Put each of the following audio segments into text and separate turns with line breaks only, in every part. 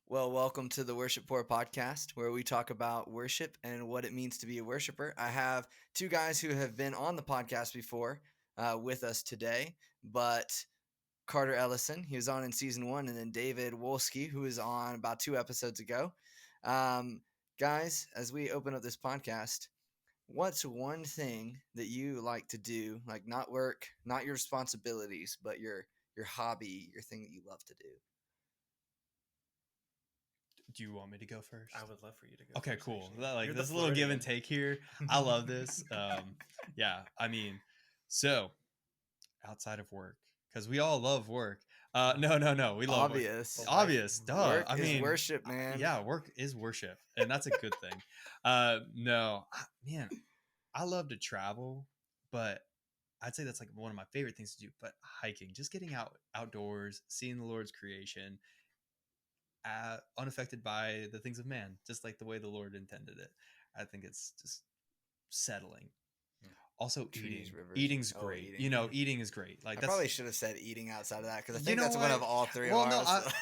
Well, welcome to the Worship Poor podcast, where we talk about worship and what it means to be a worshiper. I have two guys who have been on the podcast before with us today, but Carter Ellison, he was on in season 1, and then David Wolski, who was on about 2 episodes ago. Guys, as we open up this podcast, what's one thing that you like to do, like not work, not your responsibilities, but your hobby, your thing that you love to do?
Do you want me to go first?
I would love for you to go.
Okay,
first,
cool.
actually.
Like
You're
there's
the
a little give and
Floridian.
take here. I love this. Yeah, I mean, so outside of work, because we all love work. No, we love work.
Obvious.
Obvious, duh.
Work
I
is
mean,
worship, man.
Yeah, work is worship, and that's a good thing. Man, I love to travel, but I'd say that's like one of my favorite things to do. But hiking, just getting outdoors, seeing the Lord's creation, unaffected by the things of man, just like the way the Lord intended it. I think it's just settling. Also,
Trees, rivers.
eating's
Oh,
great.
eating.
Eating is great. Like
I
that's
probably should have said eating outside of that because I
You
think
know
that's one
what?
of all three
well,
of
no,
ours.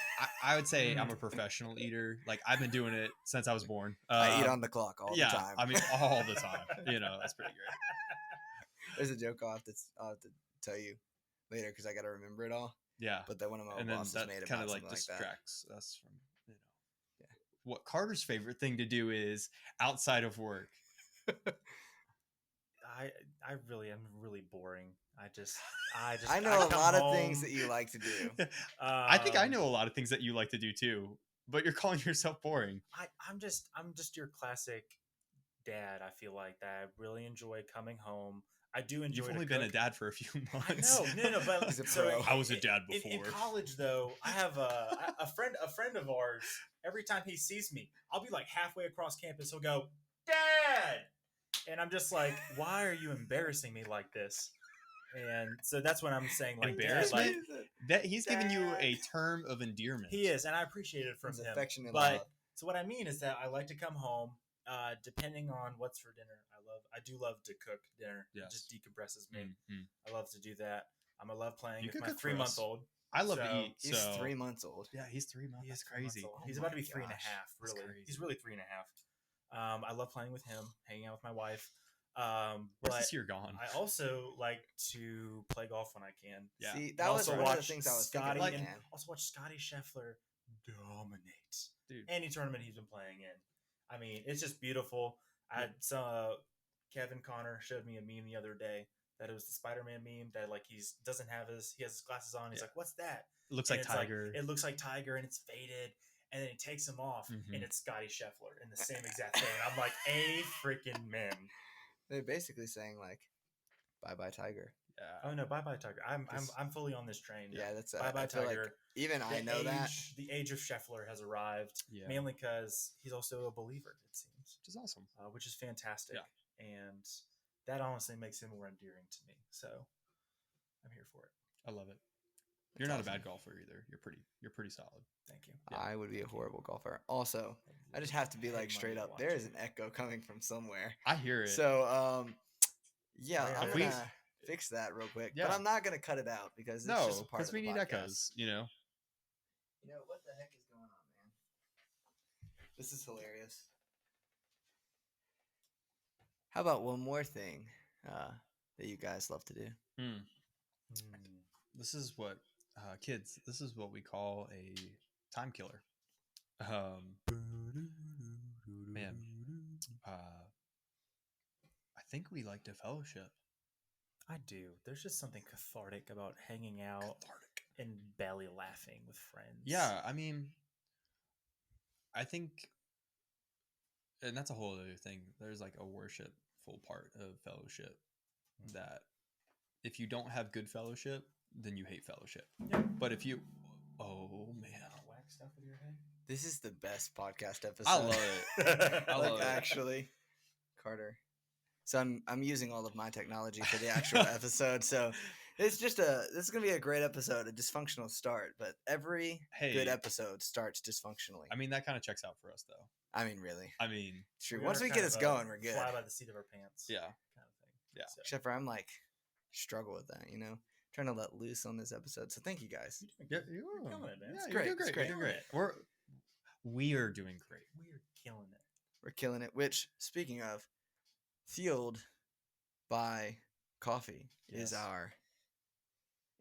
I would say I'm a professional eater. Like I've been doing it since I was born.
I eat on the clock all the time.
I mean, all the time. That's pretty great.
There's a joke I'll have to tell you later because I got to remember it all.
Yeah,
But that one of my
and then
bosses
that
made
kind
about
of like
something like that.
distracts us from
Yeah.
what Carter's favorite thing to do is outside of work.
I really am really boring.
I know a lot of things that you like to do.
I think I know a lot of things that you like to do too, but you're calling yourself boring.
I'm just your classic dad. I feel like that. I really enjoy coming home. I do enjoy.
You've only been a dad for a few months.
No, but
He's a
so
pro.
I was a dad before.
In college, though, I have a friend of ours. Every time he sees me, I'll be like halfway across campus. He'll go, "Dad," and I'm just like, "Why are you embarrassing me like this?" And so that's what I'm saying. Like,
Embarrassment?
Dad, like,
That he's giving you
Dad.
a term of endearment.
he is, and I appreciate it from
It's
him.
affectionate
But
love.
so what I mean is that I like to come home. Depending on what's for dinner, I do love to cook dinner.
Yes.
It just decompresses me.
Mm-hmm.
I love to do that. I love playing
You
with
could
my
cook for us.
3-month-old.
I love to
So,
eat.
He's
so
3 months old.
Yeah, he's 3 months.
He
That's
is 3 months
crazy.
old.
Oh
He's
my
about to be 3 and a
gosh.
half.
That's
Really,
crazy.
he's really 3 and a half. I love playing with him, hanging out with my wife.
Where's
But
this year gone?
I also like to play golf when I can.
Yeah.
See,
I
that was
also
one of the
watch
things I was
Scotty
thinking.
and
Man.
also watch Scotty Scheffler dominate
Dude.
any tournament he's been playing in. I mean, it's just beautiful. I saw Kevin Connor showed me a meme the other day that it was the Spider-Man meme that like he has his glasses on. He's
Yeah.
like, "What's that?"
It looks
And
like
it's
Tiger.
it looks like Tiger, and it's faded. And then he takes them off,
Mhm.
and it's Scotty Scheffler in the same exact thing. I'm like, a freaking man.
They're basically saying like, "Bye bye Tiger."
Oh
Yeah.
no, bye bye Tiger. I'm
This-
I'm fully on this train.
Yeah, that's
bye bye
I feel
Tiger.
like even I know that.
The age of Scheffler has arrived,
Yeah.
mainly because he's also a believer. It seems,
Which is awesome.
which is fantastic,
Yeah.
and that honestly makes him more endearing to me. So I'm here for it.
I love it. You're not
awesome.
a bad golfer either. You're pretty solid.
Thank you.
Yeah.
I would be a horrible golfer. Also, I just have to be like straight up. There is an echo coming from somewhere.
I hear it.
So, yeah,
Oh, yeah.
I'm
If
gonna fix that real quick.
Yeah.
But I'm not gonna cut it out because it's
no,
just a part
because
of
we
the
need
podcast.
echoes.
You know what the heck is going on, man? This is hilarious. How about one more thing that you guys love to do?
Hmm.
This is what kids. This is what we call a time killer. Man, I think we like to fellowship.
I do. There's just something cathartic about hanging out and belly laughing with friends.
Yeah, I mean, I think, and that's a whole other thing. There's like a worshipful part of fellowship that if you don't have good fellowship, then you hate fellowship.
Yeah.
But if you, oh man,
Whack stuff with your head.
This is the best podcast episode.
I love it. I love
Like,
it.
actually, Carter. So I'm using all of my technology for the actual episode. So this is gonna be a great episode, a dysfunctional start, but every
Hey.
good episode starts dysfunctionally.
I mean, that kind of checks out for us, though.
I mean, really.
I mean,
True.
We
Once
are
we
kind
get
of
us
a
going, we're good.
Fly by the seat of our pants.
yeah.
Kind of thing.
Yeah.
So,
Except for I'm like struggle with that, trying to let loose on this episode. So thank you guys.
Yeah,
You're killing it, man.
Yeah,
It's
you're
great,
doing
it's
great.
great.
You're doing great. we are doing great.
We're killing it.
We're killing it. Which, speaking of, fueled by coffee is
Yes.
our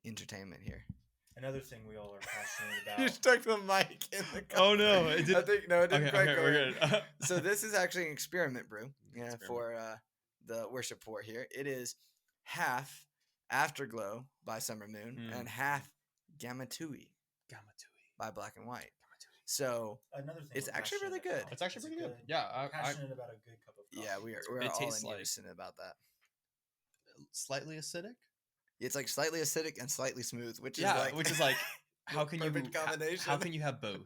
entertainment here.
Another thing we all are passionate
You
about.
stuck the mic in the cup.
Oh, no, it
I
didn't-
think no, it didn't quite go
we're
in.
good.
So this is actually an experiment brew. Yeah,
Experiment.
for the worship pour here. It is half Afterglow by Summer Moon and half Gamatui by Black and White. So
Another thing
It's
we're
actually really
passionate
good.
about.
It's actually pretty good.
good.
Yeah,
We're passionate about a good cup of coffee.
yeah, we're
It
all
tastes
in
like-
unison about that.
slightly acidic.
It's like slightly acidic and slightly smooth, which
Yeah,
is like
which is like how can you
perfect combination.
how can you have both?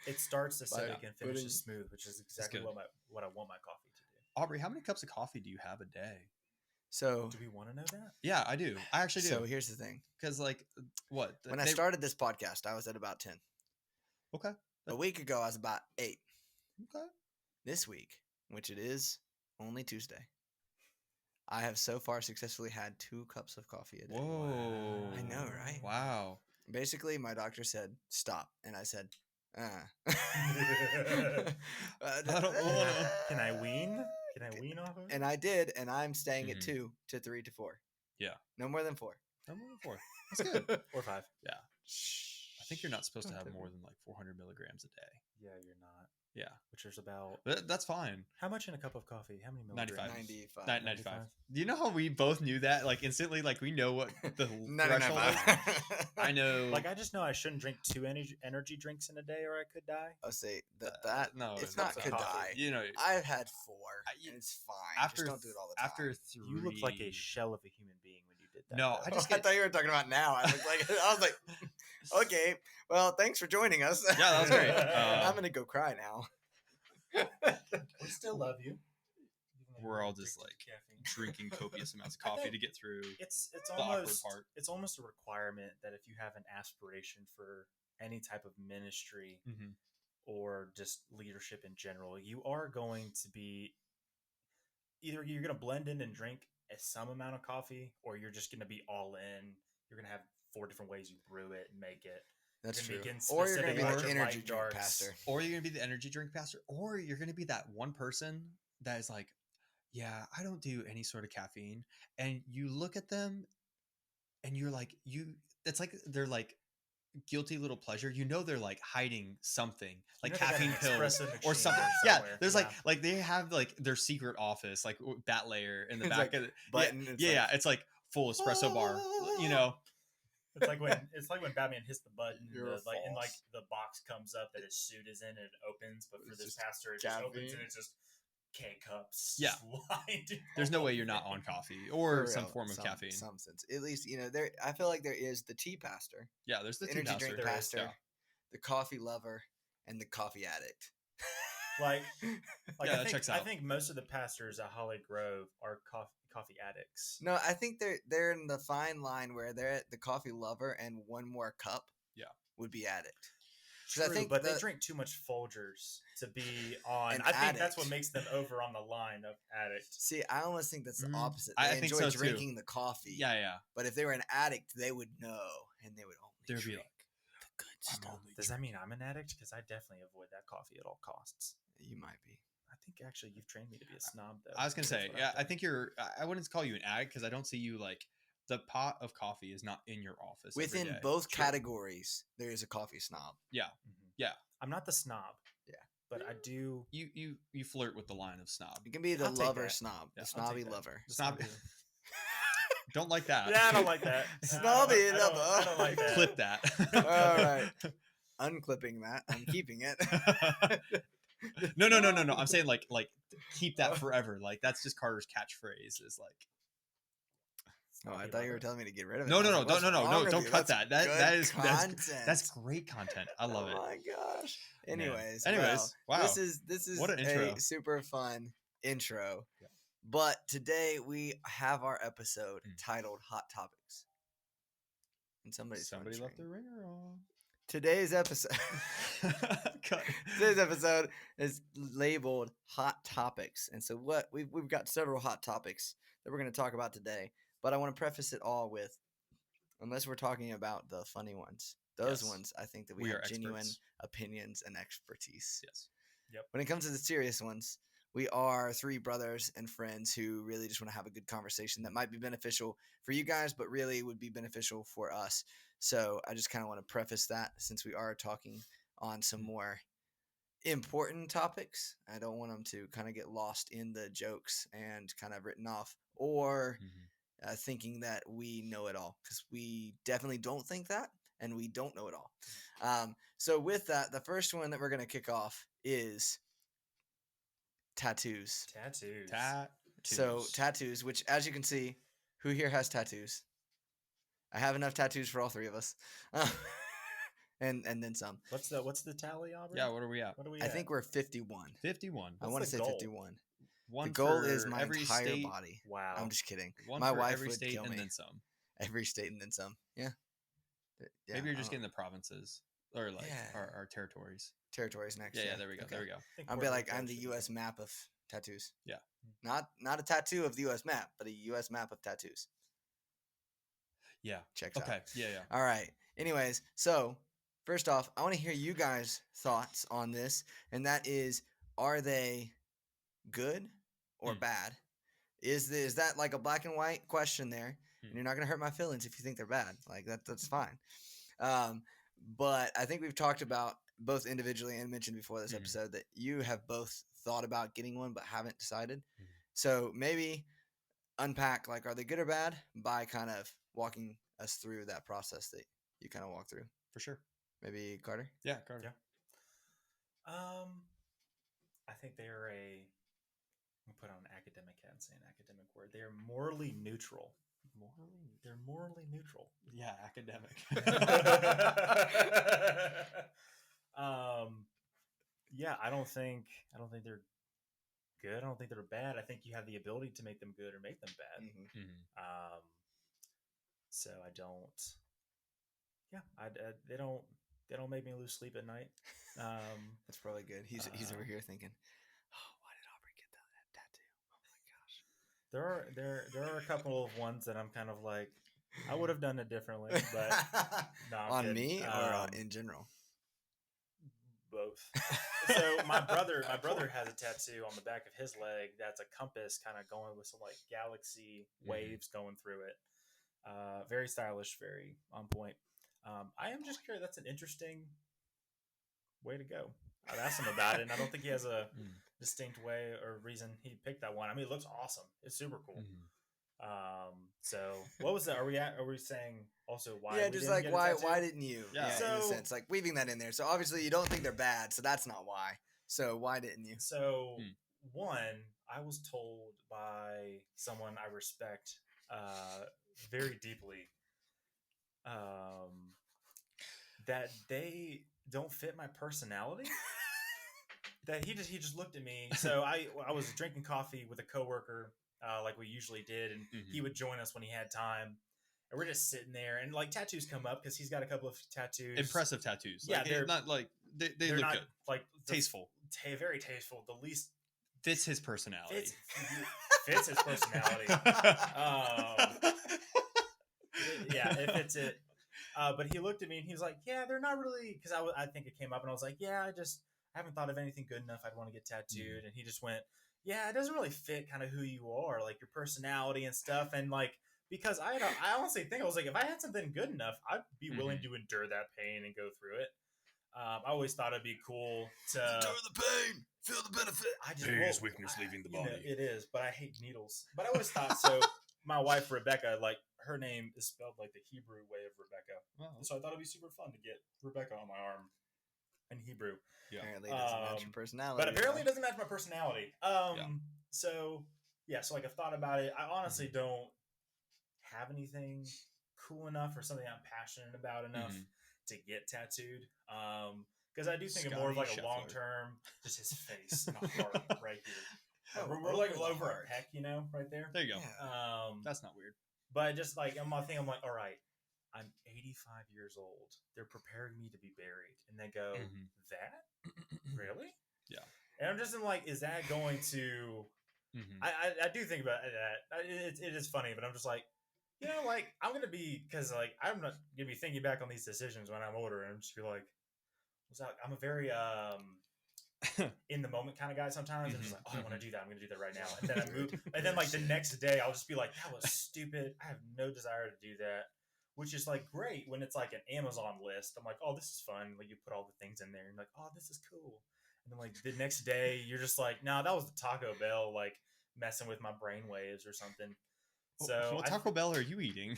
It starts acidic and
putting-
finishes smooth, which is exactly
good.
what I want my coffee to do.
Aubrey, how many cups of coffee do you have a day?
So
Do we want to know that?
Yeah, I do. I actually
so
do.
here's the thing.
Because like what?
When I started this podcast, I was at about 10.
Okay.
A week ago, I was about 8.
Okay.
This week, which it is only Tuesday, I have so far successfully had 2 cups of coffee a day.
Whoa.
I know, right?
Wow.
Basically, my doctor said, stop. And I said,
I don't wanna.
Can I wean? Can I wean off of it?
And I did, and I'm staying at
Mhm.
2 to 3 to 4.
Yeah.
No more than 4.
I'm moving forward. That's good.
Or 5.
I think you're not supposed to
Don't
have
tell me.
more than like 400 milligrams a day.
Yeah, you're not.
Yeah,
Which is about
that's fine.
how much in a cup of coffee? How many milligrams?
95.
95.
95. Do you know how we both knew that? Like instantly, like we know what the
No,
threshold is. I know.
Like I just know I shouldn't drink 2 energy drinks in a day, or I could die.
I'll say that.
no,
it's
it's
not
not
could
coffee.
die.
You know,
I've had 4,
you-
and it's fine.
after
Just don't do it all the time.
after 3.
You look like a shell of a human being when you did that.
No,
though.
I just
I
get-
thought you were talking about now. I was like, okay, well, thanks for joining us.
Yeah, that was great.
I'm gonna go cry now.
we still love you.
We're all just like drinking copious amounts of coffee to get through.
It's
the awkward
almost
part.
it's almost a requirement that if you have an aspiration for any type of ministry
Mhm.
or just leadership in general, you are going to be either you're going to blend in and drink some amount of coffee, or you're just going to be all in. You're going to have 4 different ways you brew it and make it.
That's
You're
true.
gonna be
Or you're gonna
specific
be
about
the
your
energy
light
drink
darks.
pastor.
Or you're gonna be the energy drink pastor, or you're gonna be that one person that is like, yeah, I don't do any sort of caffeine, and you look at them, and you're like, it's like they're like guilty little pleasure. You know, they're like hiding something, like
You know they got
caffeine
an
pills
espresso
or
machine
something.
there
Yeah,
somewhere.
there's
Yeah.
like they have like their secret office, like that layer in the
It's
back
like
of it.
button,
Yeah,
it's
yeah,
like-
it's like full espresso bar. You know,
It's like when Batman hits the button and
You're
like
false.
the box comes up that his suit is in and it opens, but for
It's
this
just
pastor it just opens
caffeine.
and it's just K cups.
Yeah.
sliding
there's no
all
way you're not
over.
on coffee
For
or
real,
some form of
some-
caffeine.
Some sense. At least, there. I feel like there is the tea pastor,
Yeah, there's the
the
tea
energy
pastor.
drink
There is,
pastor,
yeah.
the coffee lover, and the coffee addict.
Like
Yeah, that checks
I
out.
think most of the pastors at Holly Grove are coffee addicts.
No, I think they're in the fine line where they're at the coffee lover, and one more cup,
Yeah.
would be addict. 'Cause
True,
I think
but they
the-
drink too much Folgers to be on.
An
I think that's
addict.
what makes them over on the line of addict.
See, I almost think that's the
Mm,
opposite.
I
They
think
enjoy
so, too.
drinking the coffee.
Yeah, yeah.
But if they were an addict, they would know, and they would only
There'd be
drink
like,
the good stuff.
Does that mean I'm an addict? Because I definitely avoid that coffee at all costs.
You might be.
I think actually you've trained me to be a snob, though.
I was gonna
That's
say,
what
yeah,
I've
I
done.
think I wouldn't call you an addict because I don't see you like the pot of coffee is not in your office. every
Within
day.
both
True.
categories, there is a coffee snob.
Yeah,
Mhm.
yeah.
I'm not the snob.
Yeah.
But I do.
You flirt with the line of snob.
You can be the
I'll take
lover
that.
snob,
Yeah,
the
I'll take
snobby
that.
lover.
Snob.
Snobby.
Don't like that.
Yeah, I don't like that.
Snobby
I don't
lover.
like that.
Clip that.
All right. Unclipping that. I'm keeping it.
No. I'm saying like keep that forever. Like that's just Carter's catchphrase. Is like
Oh, I
Snobby
thought you were
lover.
telling me to get rid of it.
no,
I was like,
don't
what's wrong with
don't
you?
cut
That's
that.
good
That is
content.
that's great content. I love
Oh
it.
my gosh.
Man.
Anyways,
Anyways,
well,
wow.
This is
What an
a
intro.
super fun intro.
Yeah.
But today we have our episode
Mm.
titled Hot Topics. And somebody
Left their ringer on.
Today's episode
Cut.
Today's episode is labeled Hot Topics. And so what we've got several hot topics that we're going to talk about today, but I want to preface it all with, unless we're talking about the funny ones, Those
Yes.
ones, I think that we
We
have
are
genuine
experts.
opinions and expertise.
Yes.
When it comes to the serious ones, we are three brothers and friends who really just want to have a good conversation that might be beneficial for you guys, but really would be beneficial for us. So I just kind of want to preface that since we are talking on some more important topics. I don't want them to kind of get lost in the jokes and kind of written off or thinking that we know it all, because we definitely don't think that, and we don't know it all. So with that, the first one that we're going to kick off is tattoos.
Tattoos.
So tattoos, which as you can see, who here has tattoos? I have enough tattoos for all three of us. and then some.
What's the tally, Aubrey?
Yeah, what are we at?
What are we
I
at?
think we're 51.
51.
I
What's
want to
the
say
goal?
51.
One
The goal
for
is my
every
entire
state,
body.
Wow.
I'm just kidding.
One
My
for
wife
every
would
state
kill
and
me.
then some.
Every state and then some. Yeah.
Maybe you're just
I don't
getting the provinces or like
Yeah.
our territories.
territories next.
Yeah, there we go.
Okay.
There we go.
I think
I'll be
Puerto
like,
Rico
I'm the
should be
U.S.
good.
map of tattoos.
Yeah.
Not a tattoo of the U.S. map, but a U.S. map of tattoos.
Yeah.
Checks out.
Okay. Yeah.
All right. Anyways, so first off, I want to hear you guys' thoughts on this, and that is, are they good or bad? Is that like a black and white question there? And you're not gonna hurt my feelings if you think they're bad. Like that's fine. But I think we've talked about both individually and mentioned before this episode that you have both thought about getting one but haven't decided. So maybe unpack, like, are they good or bad, by kind of walking us through that process that you kind of walk through.
For sure.
Maybe Carter?
Yeah, Carter.
Yeah. I think they are I'm put on an academic hat and say an academic word. They are morally neutral. They're morally neutral.
Yeah, academic.
Yeah, I don't think they're good. I don't think they're bad. I think you have the ability to make them good or make them bad. So I don't. Yeah, they don't make me lose sleep at night.
That's probably good. He's over here thinking, oh, why did Aubrey get that tattoo? Oh my gosh.
There are a couple of ones that I'm kind of like, I would have done it differently, but no, I'm
On
kidding.
me or in general?
Both. So my brother has a tattoo on the back of his leg that's a compass kind of going with some like galaxy waves going through it. Very stylish, very on point. I am just curious. That's an interesting way to go. I'd ask him about it, and I don't think he has a distinct way or reason he picked that one. I mean, it looks awesome. It's super cool. So what was that? Are we saying also why?
Yeah,
we
just
didn't
like
get a
why
tattoo?
didn't you?
Yeah.
In a
So-
sense, like weaving that in there. So obviously you don't think they're bad, so that's not why. So why didn't you?
So one, I was told by someone I respect very deeply that they don't fit my personality. That he just looked at me. So I was drinking coffee with a coworker like we usually did, and he would join us when he had time. And we're just sitting there, and like tattoos come up because he's got a couple of tattoos.
Impressive tattoos.
Yeah,
Like,
they're
not like they
they're
look
not
good.
like
Tasteful.
Very tasteful. The least
Fits his personality.
fits his personality. Yeah, it fits it. But he looked at me and he was like, "Yeah, they're not really." Because I think it came up, and I was like, "Yeah, I haven't thought of anything good enough I'd want to get tattooed." And he just went, "Yeah, it doesn't really fit kind of who you are, like your personality and stuff." And like, because I honestly think I was like, if I had something good enough, I'd be willing to endure that pain and go through it. I always thought it'd be cool to
Endure the pain, feel the benefit.
Pain is weakness leaving the body. It is, but I hate needles. But I always thought so. My wife Rebecca, like her name is spelled like the Hebrew way of Rebecca.
Wow.
So I thought it'd be super fun to get Rebecca on my arm in Hebrew.
Yeah.
Apparently it doesn't match your personality.
But apparently it doesn't match my personality. So yeah, so like I've thought about it. I honestly don't have anything cool enough or something I'm passionate about enough to get tattooed. Because I do think of more of like
Scotty
a
Scheffler.
long term, just his face and a heart right here.
Oh,
we're like
over the
over
heart.
our peck, right there.
There you go.
Yeah.
That's not weird.
But just like I'm like, all right, I'm 85 years old. They're preparing me to be buried, and they go, that really?
Yeah.
And I'm just like, is that going to? I do think about that. It is funny, but I'm just like, like I'm gonna be because like I'm not gonna be thinking back on these decisions when I'm older and just be like, I'm a very in the moment kind of guy sometimes. I'm just like, oh, I want to do that. I'm gonna do that right now, and then I move, and then like the next day I'll just be like, that was stupid. I have no desire to do that. Which is like great when it's like an Amazon list. I'm like, oh, this is fun. Like you put all the things in there, and you're like, oh, this is cool. And then like the next day, you're just like, no, that was the Taco Bell like messing with my brain waves or something. So
what Taco Bell are you eating?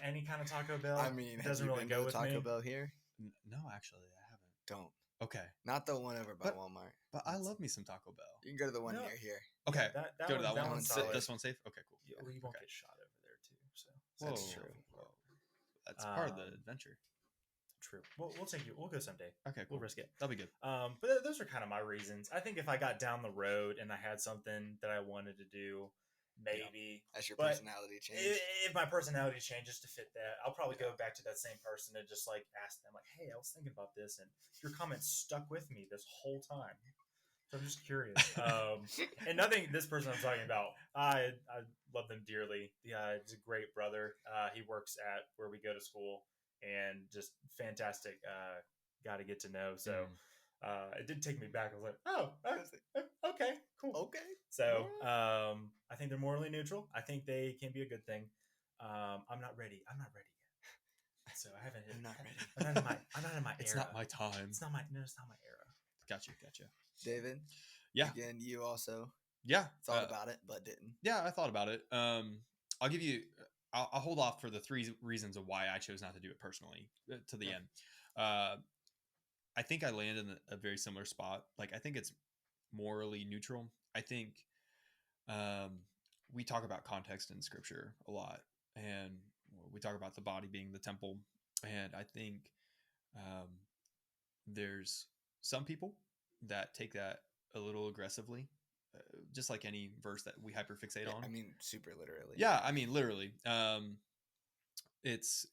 any kind of Taco Bell.
I mean,
it
have
doesn't
you
really
been
go
to the
with
Taco
me.
Bell here?
No, actually, I haven't.
Don't.
Okay,
Not the one over by
But-
Walmart.
but I love me some Taco Bell.
You can go to the one
No.
near here.
Okay,
that
go to that
that
one.
one's
That
solid.
This one's safe. Okay, cool.
You, you won't
okay.
get shot over there too. So
That's
Whoa,
true.
whoa. That's part of the
Um,
adventure.
true. We'll take you. We'll go someday.
Okay,
We'll
cool.
risk it.
That'll be good.
But those are kind of my reasons. I think if I got down the road and I had something that I wanted to do, maybe.
As your
But
personality change.
If my personality changes to fit that, I'll probably go back to that same person and just like ask them, like, "Hey, I was thinking about this, and your comment stuck with me this whole time." So I'm just curious. And nothing. This person I'm talking about, I love them dearly. Yeah, he's a great brother. He works at where we go to school, and just fantastic guy to get to know. So. It did take me back. I was like, oh, okay, cool.
Okay.
So I think they're morally neutral. I think they can be a good thing. I'm not ready. I'm not ready yet. So I haven't hit.
I'm not ready.
I'm not in my
It's
era.
not my time.
It's not my era.
Gotcha.
David?
Yeah.
Again, you also
Yeah.
thought about it, but didn't.
Yeah, I thought about it. I'll give you. I'll hold off for the 3 reasons of why I chose not to do it personally to the end. I think I landed in a very similar spot. Like, I think it's morally neutral. I think we talk about context in scripture a lot, and we talk about the body being the temple. And I think there's some people that take that a little aggressively, just like any verse that we hyperfixate on.
I mean, super literally.
Yeah, I mean, literally. It's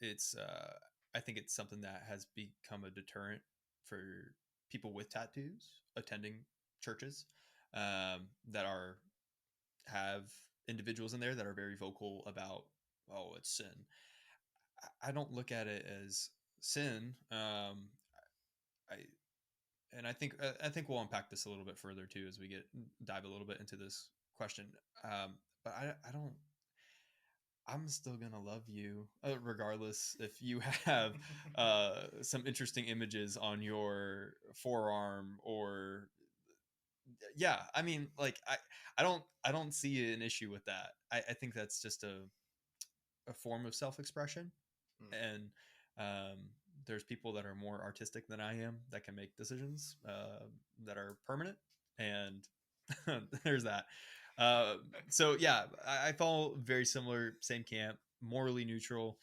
I think it's something that has become a deterrent for people with tattoos attending churches that have individuals in there that are very vocal about, oh, it's sin. I don't look at it as sin. I think we'll unpack this a little bit further too as we dive a little bit into this question. But I don't. I'm still gonna love you regardless if you have some interesting images on your forearm or yeah. I mean, like I don't see an issue with that. I think that's just a form of self-expression, and there's people that are more artistic than I am that can make decisions that are permanent, and there's that. So yeah, I follow very similar, same camp, morally neutral.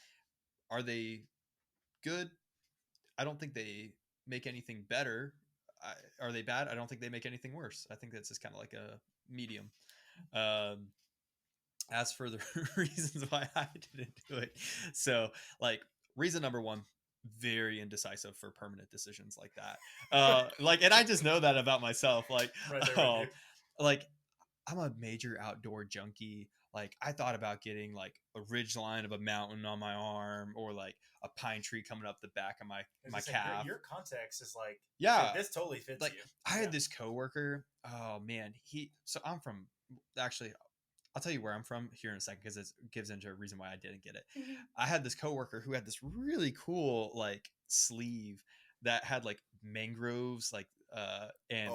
Are they good? I don't think they make anything better. Are they bad? I don't think they make anything worse. I think that's just kind of like a medium. As for the reasons why I didn't do it, so like reason number 1, very indecisive for permanent decisions like that. And I just know that about myself. Like,
Right there with you.
like I'm a major outdoor junkie. Like, I thought about getting like a ridge line of a mountain on my arm, or like a pine tree coming up the back of my calf.
Your context is like,
Yeah,
this totally fits
like
you.
I had this coworker. Oh man, so I'm from, actually, I'll tell you where I'm from here in a second because it gives into a reason why I didn't get it. I had this coworker who had this really cool like sleeve that had like mangroves, like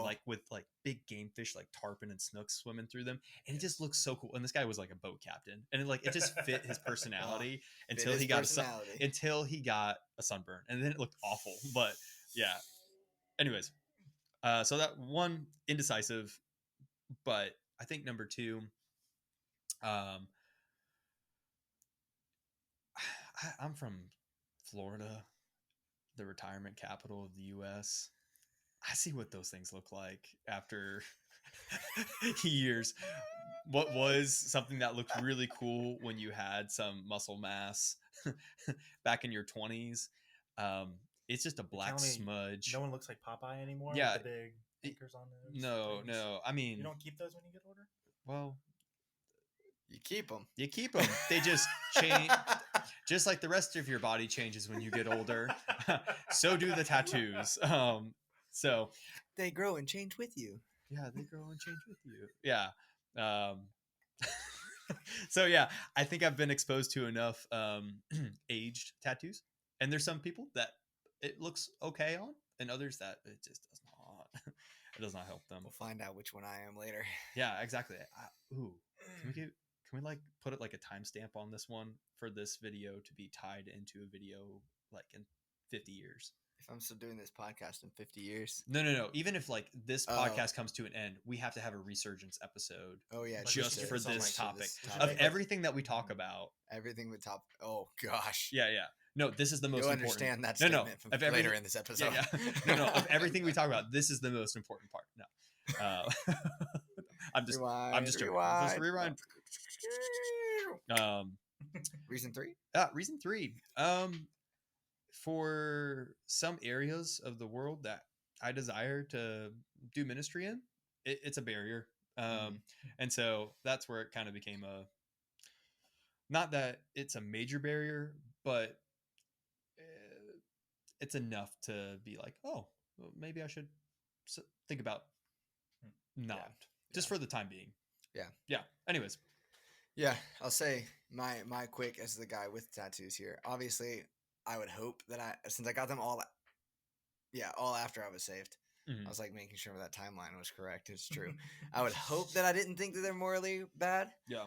like with like big game fish like tarpon and snooks swimming through them, and it just looks so cool. And this guy was like a boat captain, and it just fit his personality until he got a sunburn, and then it looked awful. But yeah, anyways, so that one, indecisive, but I think number 2. I'm from Florida, the retirement capital of the U.S. I see what those things look like after years. What was something that looked really cool when you had some muscle mass back in your 20s, it's just a black smudge.
No one looks like Popeye anymore.
Yeah,
with the big anchors on those.
No. I mean,
you don't keep those when you get older.
Well,
You keep them.
You keep them. They just change. Just like the rest of your body changes when you get older, so do the tattoos. So
They grow and change with you.
yeah, they grow and change with you. Yeah. So yeah, I think I've been exposed to enough aged tattoos, and there's some people that it looks okay on, and others that it just does not. It does not help them.
We'll find out which one I am later.
Yeah, exactly. Can we like put it like a timestamp on this one for this video to be tied into a video like in 50 years?
If I'm still doing this podcast in 50 years.
No. Even if like this podcast comes to an end, we have to have a resurgence episode.
Oh yeah,
just for this topic
of
everything that we talk about.
Everything with top. Oh gosh.
Yeah. No, this is the most important.
You'll understand that statement from later in this episode.
Yeah. No. Of everything we talk about, this is the most important part. No. I'm just joking. Just rewind.
Reason 3?
Reason 3. For some areas of the world that I desire to do ministry in, it's a barrier. And so that's where it kind of became not that it's a major barrier, but it's enough to be like, oh, well, maybe I should think about not just for the time being. Yeah. Anyways.
Yeah, I'll say my quick as the guy with tattoos here. Obviously, I would hope that since I got them all after I was saved.
Mm-hmm.
I was like making sure that timeline was correct. It's true. I would hope that I didn't think that they're morally bad.
Yeah.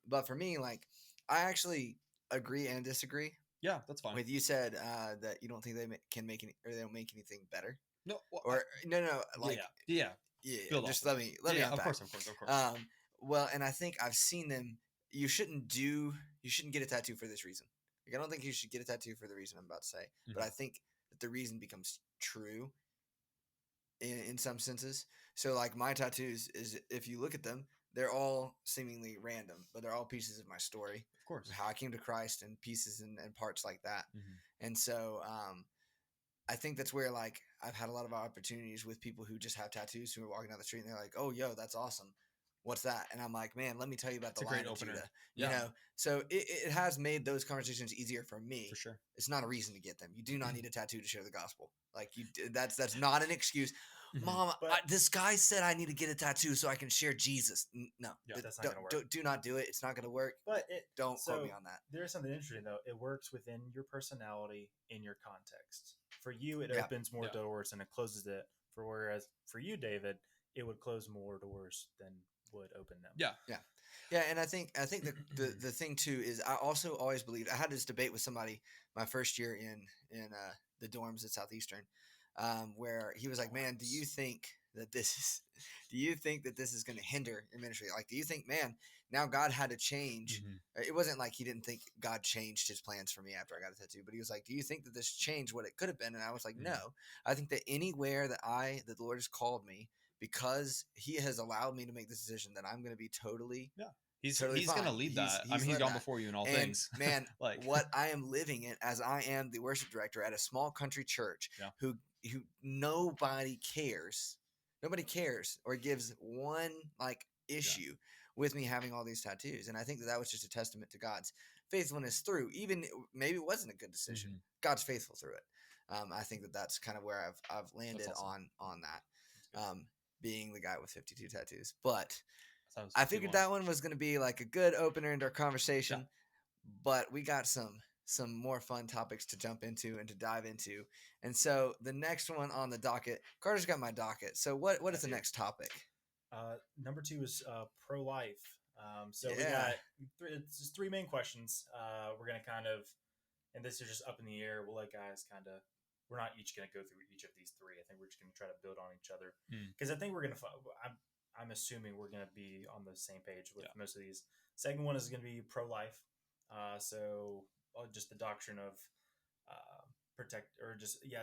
But for me, like, I actually agree and disagree.
Yeah, that's fine.
With you said that you don't think they can make they don't make anything better.
No. Well,
no. Like,
yeah.
Just let me unpack.
Of course.
Well, and I think I've seen them. You shouldn't get a tattoo for this reason. Like, I don't think you should get a tattoo for the reason I'm about to say,
Mm-hmm.
but I think that the reason becomes true in some senses. So, like, my tattoos is, if you look at them, they're all seemingly random, but they're all pieces of my story.
Of course.
How I came to Christ, and pieces and parts like that.
Mm-hmm.
And so, I think that's where, like, I've had a lot of opportunities with people who just have tattoos who are walking down the street and they're like, oh, yo, that's awesome. What's that? And I'm like, man, let me tell you about the Lion of Judah. You know, so it has made those conversations easier for me.
For sure.
It's not a reason to get them. You do not need a tattoo to share the gospel. Like, that's not an excuse.
Mm-hmm.
Mom, this guy said I need to get a tattoo so I can share Jesus. No,
that's not going to work.
Do not do it. It's not going to work.
But
don't quote me on that.
There's something interesting though. It works within your personality in your context. For you, it opens more doors and it closes it. Whereas for you, David, it would close more doors than would open them.
Yeah, and I think the thing too is I also always believed. I had this debate with somebody my first year in the dorms at Southeastern, where he was like, "Man, do you think that this is going to hinder your ministry? Like, do you think, man, now God had to change?"
Mm-hmm.
It wasn't like he didn't think God changed his plans for me after I got a tattoo, but he was like, "Do you think that this changed what it could have been?" And I was like,
Mm-hmm.
"No, I think that anywhere that the Lord has called me." Because he has allowed me to make this decision that I'm going to be totally
He's
totally
going to lead that. He's gone before you in all things.
Man,
like
what I am living in as I am the worship director at a small country church who nobody cares or gives one like issue with me having all these tattoos. And I think that was just a testament to God's faithfulness through, even maybe it wasn't a good decision.
Mm-hmm.
God's faithful through it. I think that's kind of where I've landed
awesome.
on that. Being the guy with 52 tattoos, but I figured that one was going to be like a good opener into our conversation, but we got some more fun topics to jump into and to dive into. And so the next one on the docket, Carter's got my docket. So what is the next topic?
Number 2 is pro-life. We got it's just 3 main questions. We're going to kind of, and this is just up in the air. We'll let guys kind of, we're not each going to go through each of these 3. I think we're just going to try to build on each other. Because I think we're going to, I'm assuming we're going to be on the same page with most of these. Second one is going to be pro-life. So just the doctrine of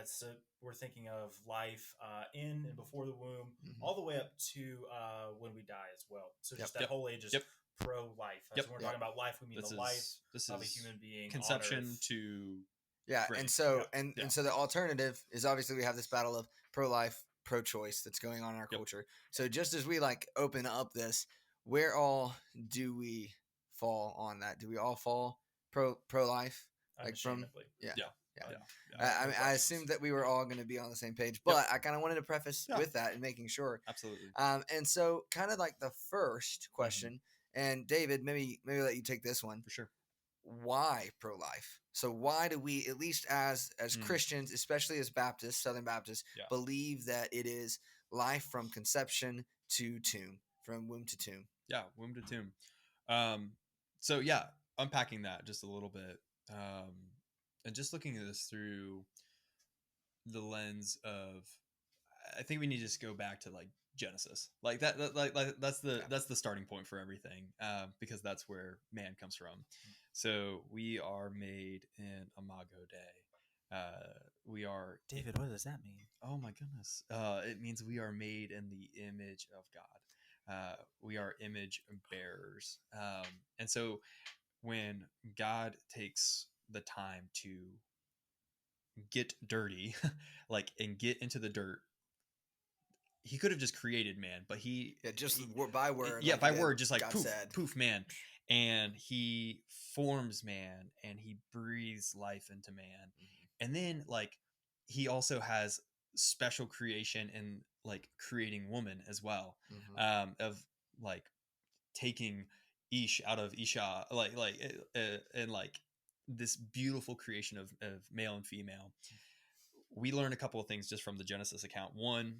so we're thinking of life in and before the womb, all the way up to when we die as well. So just that whole age is pro-life. So when we're talking about life, we mean the life of a human being.
Conception to...
Yeah,
Great.
and so and so the alternative is obviously we have this battle of pro-life, pro-choice that's going on in our culture. So just as we like open up this, where all do we fall on that? Do we all fall pro-life? Like from
Unashamedly.
yeah.
Yeah.
Yeah.
Yeah.
I mean, I assumed that we were all going to be on the same page, but I kind of wanted to preface
Yeah.
with that and making sure.
Absolutely.
And so, kind of like the first question, and David, maybe let you take this one.
For sure.
Why pro-life? So why do we, at least as Christians, especially as Baptists, Southern Baptists, believe that it is life from conception to tomb, from womb to tomb?
Yeah, womb to tomb. So unpacking that just a little bit, and just looking at this through the lens of, I think we need to just go back to like Genesis, like that that's the starting point for everything, because that's where man comes from. So we are made in Imago Dei. We are
David, what does that mean?
Oh my goodness. It means we are made in the image of God. We are image bearers. And so when God takes the time to get dirty, like, and get into the dirt, he could have just created man, but
by word.
Yeah, by word, just like
God
poof,
said.
poof, man. And he forms man and he breathes life into man. And then like he also has special creation in like creating woman as well, of like taking ish out of isha, and like this beautiful creation of male and female. We learn a couple of things just from the Genesis account. One,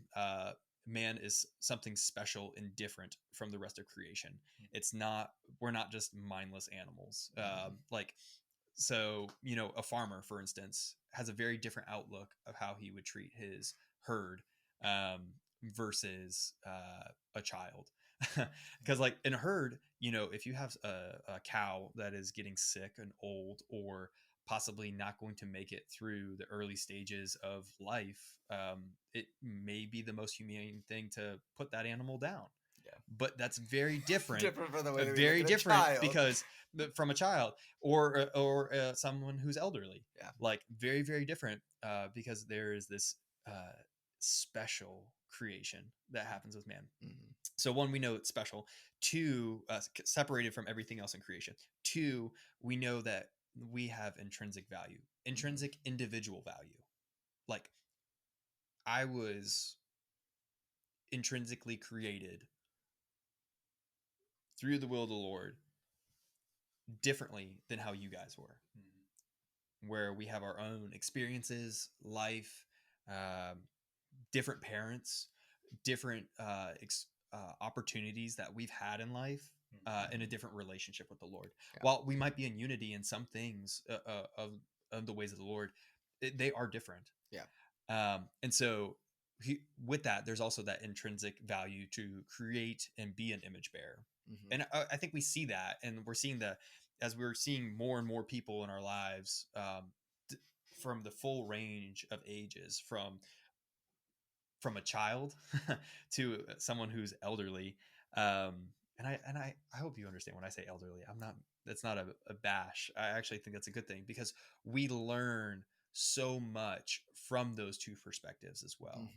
man is something special and different from the rest of creation. We're not just mindless animals. So, a farmer, for instance, has a very different outlook of how he would treat his herd, versus a child. Because like in a herd, if you have a cow that is getting sick and old, or possibly not going to make it through the early stages of life, it may be the most humane thing to put that animal down. Yeah. But that's very different.
Different from the way
very different
child.
Because from a child or someone who's elderly. Yeah. Like very, very different, because there is this special creation that happens with man. So one, we know it's special. Two, separated from everything else in creation. Two, we know that we have intrinsic value, intrinsic individual value. Like I was intrinsically created through the will of the Lord differently than how you guys were, where we have our own experiences, life, different parents, different opportunities that we've had in life, in a different relationship with the Lord. Yeah. While we might be in unity in some things of the ways of the Lord, they are different. Yeah. And so with that, there's also that intrinsic value to create and be an image bearer. And I think we see that, and we're seeing as we're seeing more and more people in our lives, from the full range of ages, from a child to someone who's elderly. And I hope you understand when I say elderly, that's not a bash. I actually think that's a good thing, because we learn so much from those two perspectives as well.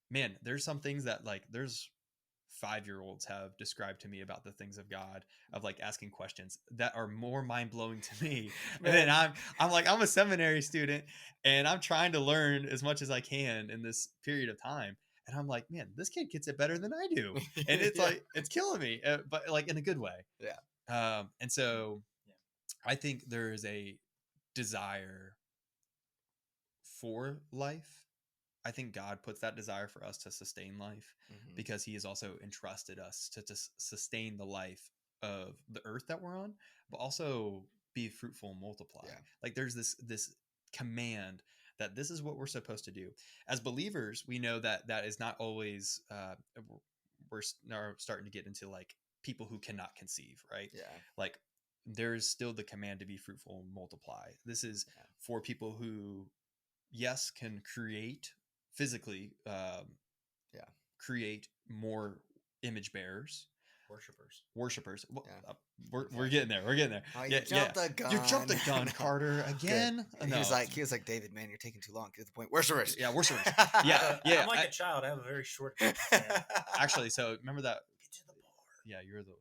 Man, there's some things that like there's 5-year-olds have described to me about the things of God, of like asking questions that are more mind-blowing to me. And then I'm like, I'm a seminary student and I'm trying to learn as much as I can in this period of time. And I'm like, man, this kid gets it better than I do. And it's like, it's killing me, but like in a good way. Yeah. And so I think there is a desire for life. I think God puts that desire for us to sustain life, because he has also entrusted us to sustain the life of the earth that we're on, but also be fruitful and multiply. Yeah. Like there's this command that this is what we're supposed to do. As believers, we know that is not always, we're starting to get into like people who cannot conceive, right? Yeah. Like there's still the command to be fruitful and multiply. This is for people who, yes, can create physically, create more image bearers, worshipers. Well, we're getting there.
Oh, you jumped the gun.
You jumped the gun, Carter. Again.
No. He was like, David, man, you're taking too long. Get to the point. Worshipers.
Yeah, worshipers. Yeah.
I'm like a child. I have a very short attention span.
Actually, so remember that.
Get to the bar.
Yeah, you're the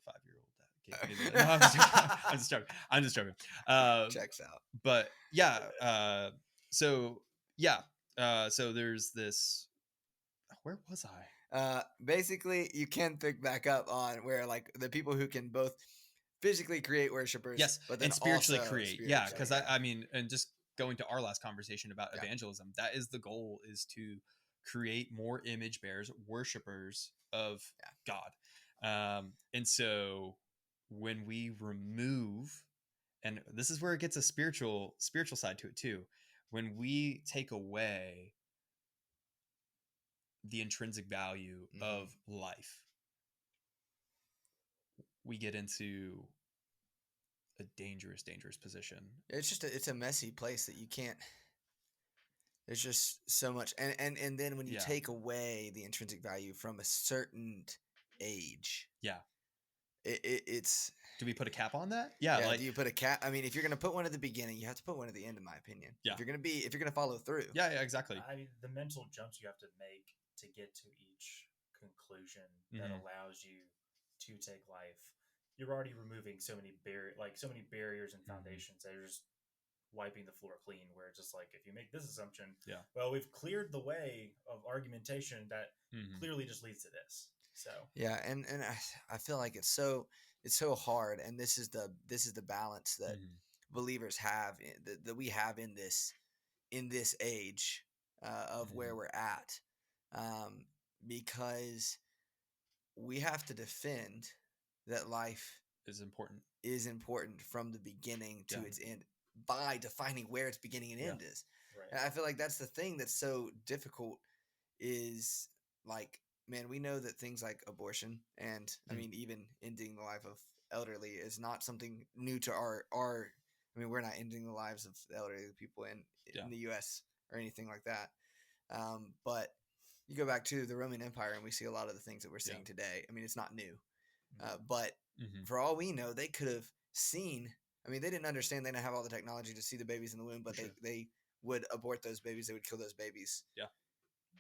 5-year-old that you. No, I'm just joking. I'm just joking.
Checks out.
But yeah, so yeah, so there's this. Where was I?
Basically, you can pick back up on where like the people who can both physically create worshipers,
Yes,
but then
and spiritually
also
create. Yeah, because
spiritually,
I mean, and just going to our last conversation about
Yeah.
evangelism, that is the goal: is to create more image bearers, worshipers of God. And so when we remove, and this is where it gets a spiritual side to it too, when we take away the intrinsic value of life, we get into a dangerous position.
It's just it's a messy place that you can't. There's just so much, and then when you
Yeah.
take away the intrinsic value from a certain age,
Yeah.
It's.
Do we put a cap on that? Yeah,
Yeah.
like,
Do you put a cap? I mean, if you're gonna put one at the beginning, you have to put one at the end, in my opinion.
Yeah.
If you're gonna follow through.
yeah, exactly.
The mental jumps you have to make to get to each conclusion that allows you to take life. You're already removing so many barriers and foundations that are just wiping the floor clean. Where it's just like, if you make this assumption, well, we've cleared the way of argumentation that clearly just leads to this. So
yeah, and I feel like it's so hard, and this is the balance that believers have that we have in this age of where we're at, because we have to defend that life
is
important from the beginning to its end by defining where its beginning and end is.
Right.
And I feel like that's the thing that's so difficult is, like, man, we know that things like abortion and I mean even ending the life of elderly is not something new to our I mean, we're not ending the lives of the elderly people in the US or anything like that. But you go back to the Roman Empire and we see a lot of the things that we're seeing today. I mean, it's not new. But for all we know, they could have seen. I mean, they didn't understand. They didn't have all the technology to see the babies in the womb, but they would abort those babies. They would kill those babies.
Yeah.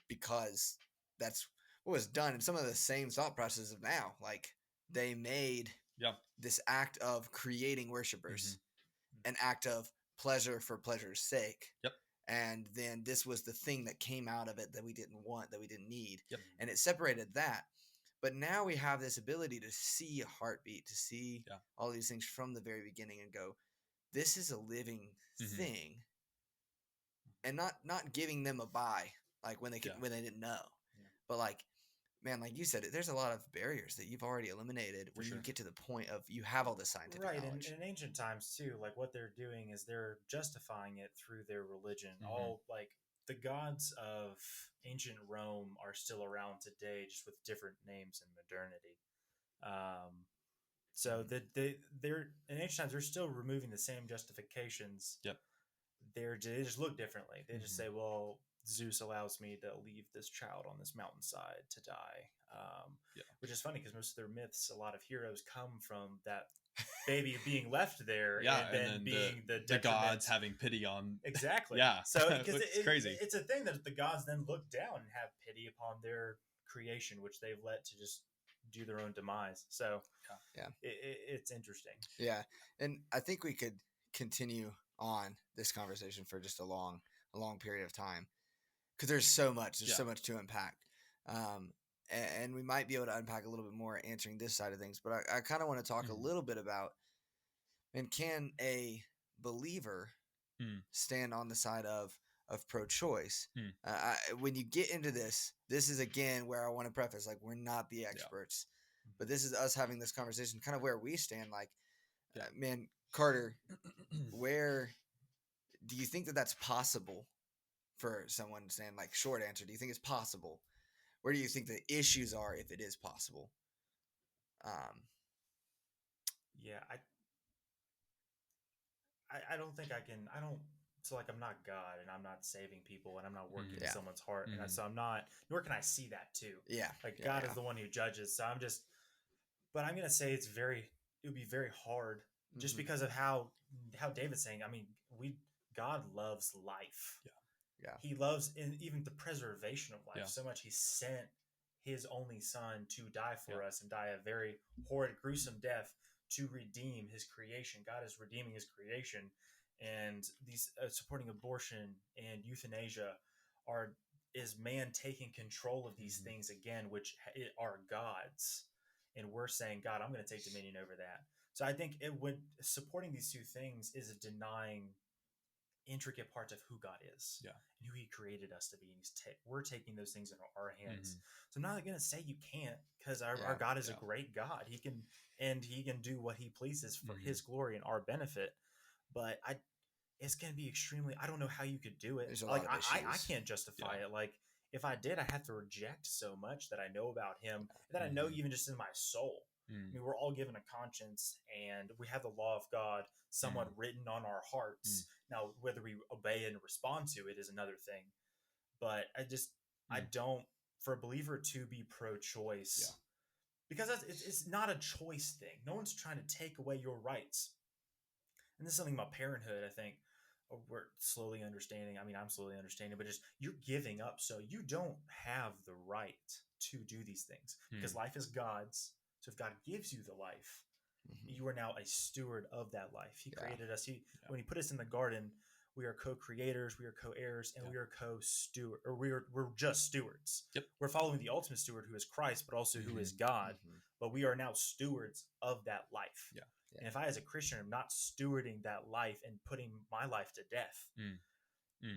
Because that's what was done. And some of the same thought processes of now. Like, they made this act of creating worshipers an act of pleasure for pleasure's sake.
Yep.
And then this was the thing that came out of it that we didn't want, that we didn't need.
Yep.
And it separated that. But now we have this ability to see a heartbeat, to see all these things from the very beginning and go, this is a living thing. And not giving them a bye, like when they when they didn't know. Yeah. But like, man, like you said, there's a lot of barriers that you've already eliminated when you get to the point of you have all this scientific knowledge.
And in ancient times too, like what they're doing is they're justifying it through their religion. All like the gods of ancient Rome are still around today, just with different names and modernity. So they're in ancient times, they're still removing the same justifications.
Yep.
They just look differently. They just say, well, Zeus allows me to leave this child on this mountainside to die. Which is funny because most of their myths, a lot of heroes come from that baby being left there and then being the
gods having pity on.
Exactly. So it's crazy. It's a thing that the gods then look down and have pity upon their creation, which they've let to just do their own demise. So it's interesting.
Yeah. And I think we could continue on this conversation for just a long period of time because there's so much to unpack. And we might be able to unpack a little bit more answering this side of things, but I kind of want to talk a little bit about, and can a believer stand on the side of pro-choice? When you get into this is again where I want to preface, like, we're not the experts, but this is us having this conversation, kind of where we stand. Like, man, Carter, where do you think that that's possible for someone saying, like, short answer? Do you think it's possible? Where do you think the issues are if it is possible?
I don't think I can. So like, I'm not God and I'm not saving people and I'm not working in someone's heart. And so I'm not, nor can I see that too.
Yeah.
Like God is the one who judges. So but I'm going to say it would be very hard just because of how David's saying, I mean, God loves life.
Yeah.
He loves even the preservation of life so much. He sent his only son to die for us and die a very horrid, gruesome death to redeem his creation. God is redeeming his creation, and these supporting abortion and euthanasia is man taking control of these things again, which are God's, and we're saying, God, I'm going to take dominion over that. So I think supporting these two things is denying intricate parts of who God is,
Yeah.
and who he created us to be. And we're taking those things in our hands. So I'm not going to say you can't, because our God is a great God. He can do what he pleases for his glory and our benefit. But it's going to be extremely, I don't know how you could do it.
There's a
Like
lot of issues.
I can't justify it. Like if I did, I have to reject so much that I know about him, that I know even just in my soul. I mean, we're all given a conscience, and we have the law of God somewhat written on our hearts. Now, whether we obey and respond to it is another thing. But I don't, for a believer to be pro-choice, because it's not a choice thing. No one's trying to take away your rights. And this is something about parenthood, I think, we're slowly understanding. I mean, I'm slowly understanding, but just you're giving up. So you don't have the right to do these things, because life is God's. So if God gives you the life, you are now a steward of that life. He created us. When he put us in the garden, we are co-creators, we are co-heirs, and we are co-steward, or we're just stewards.
Yep.
We're following the ultimate steward, who is Christ, but also who is God. But we are now stewards of that life.
Yeah.
And if I, as a Christian, am not stewarding that life and putting my life to death,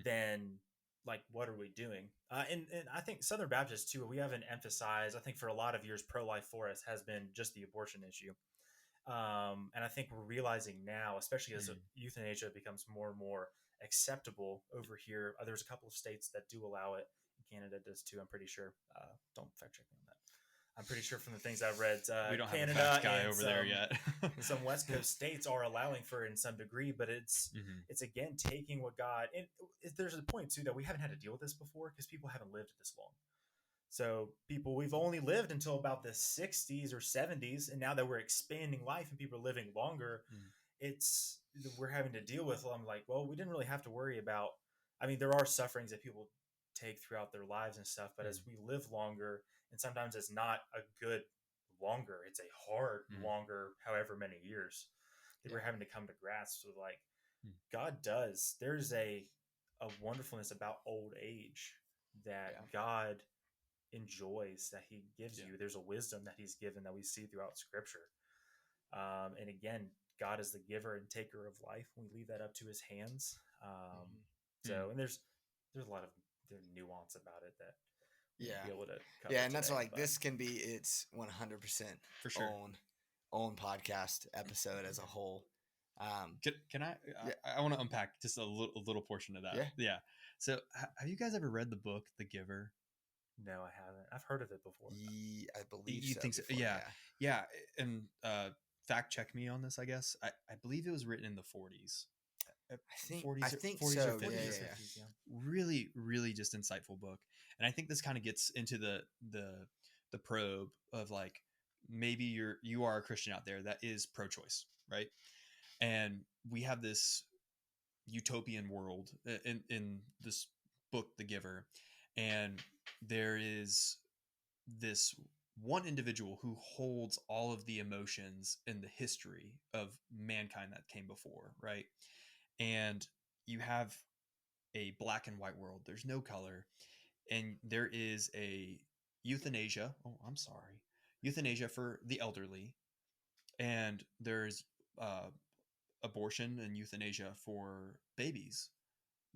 then like, what are we doing? And I think Southern Baptists too, we haven't emphasized, I think for a lot of years, pro-life for us has been just the abortion issue. And I think we're realizing now, especially as euthanasia becomes more and more acceptable over here, there's a couple of states that do allow it. Canada does too, I'm pretty sure. Don't fact check me on that. I'm pretty sure from the things I've read,
we don't
Canada
have a fact guy
and
over there yet.
some West Coast states are allowing for it in some degree, but it's again taking what God, and there's a point too that we haven't had to deal with this before, because people haven't lived this long. So we've only lived until about the 60s or 70s, and now that we're expanding life and people are living longer, we're having to deal with. I'm like, well, we didn't really have to worry about. I mean, there are sufferings that people take throughout their lives and stuff, but as we live longer, and sometimes it's not a good longer, it's a hard longer, however many years, that we're having to come to grasp with, like, God does. There's a wonderfulness about old age that God enjoys, that he gives you. There's a wisdom that he's given that we see throughout Scripture. And again, God is the giver and taker of life. We leave that up to his hands. So, and there's a lot of nuance about it that we'll be able to cover
and that's
today,
like, this can be its 100%
for sure
own podcast episode as a whole.
Can I want to unpack just a little portion of that. Yeah. So have you guys ever read the book The Giver?
No, I haven't. I've heard of it before.
I believe
you think so? Yeah. And fact check me on this, I guess. I believe it was written in the 40s.
I think
40s
so.
or 50s.
Yeah.
Really, really just insightful book. And I think this kind of gets into the probe of, like, maybe you are a Christian out there that is pro-choice, right? And we have this utopian world in this book, The Giver, and there is this one individual who holds all of the emotions in the history of mankind that came before, right? And you have a black and white world. There's no color. And there is a euthanasia for the elderly. And there's abortion and euthanasia for babies,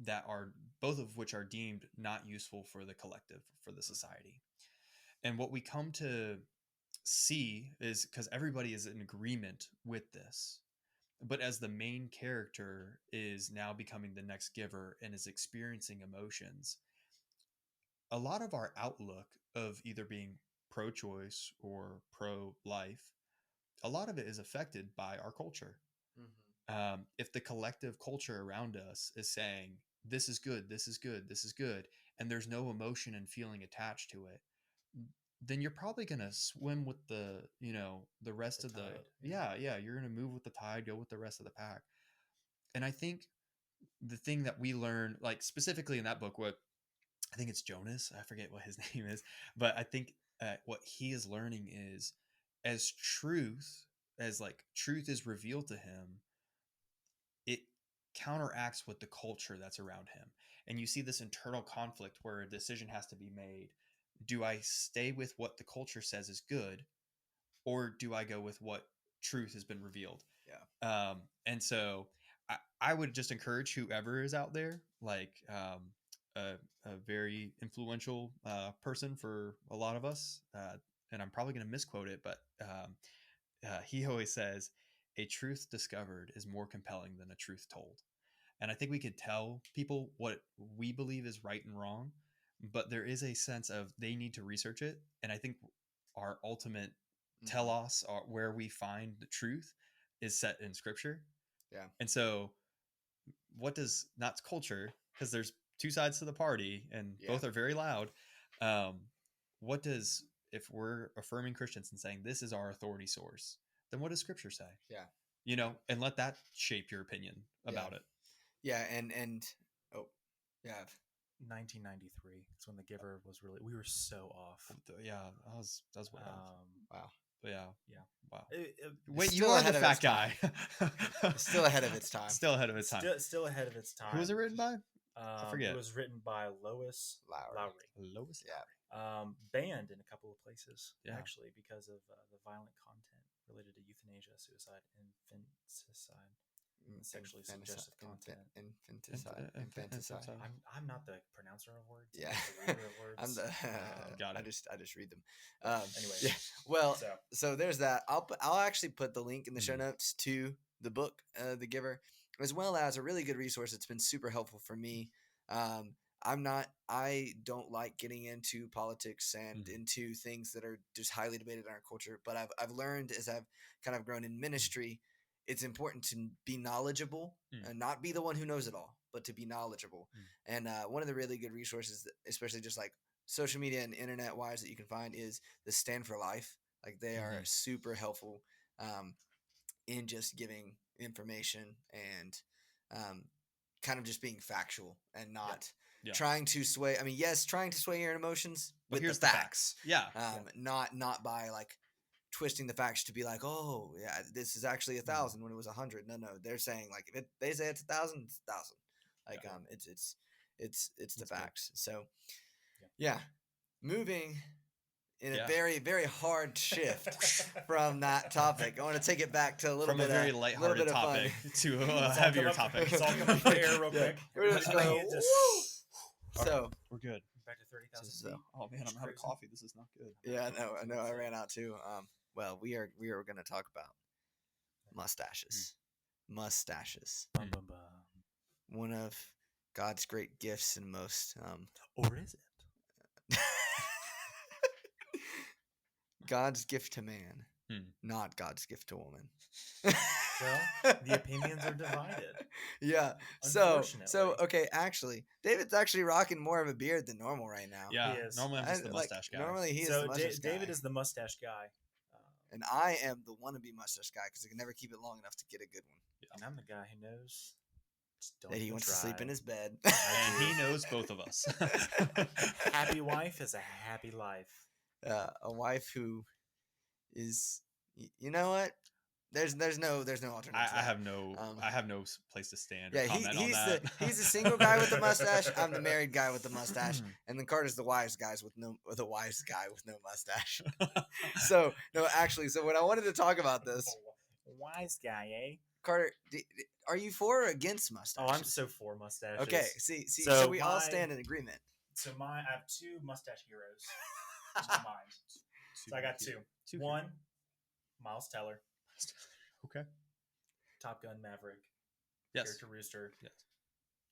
that are both of which are deemed not useful for the collective, for the society. And what we come to see is, because everybody is in agreement with this, but as the main character is now becoming the next giver and is experiencing emotions, a lot of our outlook of either being pro-choice or pro-life, a lot of it is affected by our culture. If the collective culture around us is saying, this is good, this is good, this is good, and there's no emotion and feeling attached to it, then you're probably going to swim with the rest of the tide. You're going to move with the tide, go with the rest of the pack. And I think the thing that we learn, like specifically in that book, what I think it's Jonas, I forget what his name is, but I think what he is learning is, as truth, as like truth is revealed to him, it counteracts with the culture that's around him. And you see this internal conflict where a decision has to be made. Do I stay with what the culture says is good, or do I go with what truth has been revealed?
Yeah.
And so I would just encourage whoever is out there, like a very influential person for a lot of us, and I'm probably going to misquote it, but he always says, a truth discovered is more compelling than a truth told. And I think we could tell people what we believe is right and wrong, but there is a sense of they need to research it. And I think our ultimate telos, or where we find the truth, is set in scripture.
Yeah.
And so what does, not culture, because there's two sides to the party and both are very loud. What does, if we're affirming Christians and saying this is our authority source, then what does scripture say?
Yeah.
You know, and let that shape your opinion about it.
Yeah. And oh, yeah.
1993. That's when The Giver was really. We were so off.
Yeah, that was way off.
Wow.
But yeah. Wow.
Wait,
you are the fat guy.
Still ahead of its time.
Still ahead of its time.
Still ahead of its time.
Who was it written by? I forget.
It was written by Lois Lowry.
Lois.
Yeah.
Banned in a couple of places,
Yeah.
actually, because of the violent content related to euthanasia, suicide, infanticide, sexually suggestive content.
Infanticide.
I'm not the pronouncer of words.
Yeah.
I'm the reader of words.
I'm the.
Got it.
I just read them.
Anyway.
Yeah. Well, so there's that. I'll actually put the link in the show notes to the book, The Giver, as well as a really good resource. It's been super helpful for me. I don't like getting into politics and into things that are just highly debated in our culture, but I've learned as I've kind of grown in ministry, it's important to be knowledgeable and not be the one who knows it all, but to be knowledgeable. And one of the really good resources, especially just like social media and internet wise, that you can find is the Stand for Life. Like they are super helpful in just giving information and kind of just being factual and not trying to sway. I mean, yes, trying to sway your emotions, but
here's
the facts.
Yeah.
Not by like twisting the facts to be like, oh yeah, this is actually 1,000 when it was 100. No, they're saying like if they say it's 1,000, it's 1,000. Like it's the facts. So yeah, moving in a very, very hard shift from that topic. I want to take it back to a little bit
from a very
of,
lighthearted topic to a heavier topic.
It's all coming fair real quick.
We're just going. So
we're good.
Back to 30,000.
So,
oh man, I'm out of coffee. This is not good.
Yeah, I know. I ran out too. Well, we are going to talk about mustaches. Mustaches. One of God's great gifts and most.
Or is it?
God's gift to man, not God's gift to woman.
Well, the opinions are divided.
Yeah. So okay, actually, David's actually rocking more of a beard than normal right now.
Yeah.
He is.
Normally I'm just the mustache guy.
Normally he is the mustache guy.
David is the mustache guy.
And I am the wannabe mustache guy because I can never keep it long enough to get a good one.
Yeah. And I'm the guy who knows
that he wants to sleep in his bed.
And he knows both of us.
Happy wife is a happy life.
A wife who is, you know what? There's no alternative.
I have no place to stand.
Yeah,
or comment on that.
He's the single guy with the mustache. I'm the married guy with the mustache, and then Carter's the wise guy with no mustache. So no, actually, so when I wanted to talk about this,
wise guy, eh?
Carter, are you for or against mustaches?
Oh, I'm so for mustaches.
Okay, see, so we all stand in agreement.
So I have two mustache heroes. Mine. So I got two. One, Miles Teller.
Okay.
Top Gun Maverick.
Yes.
Character Rooster.
Yes.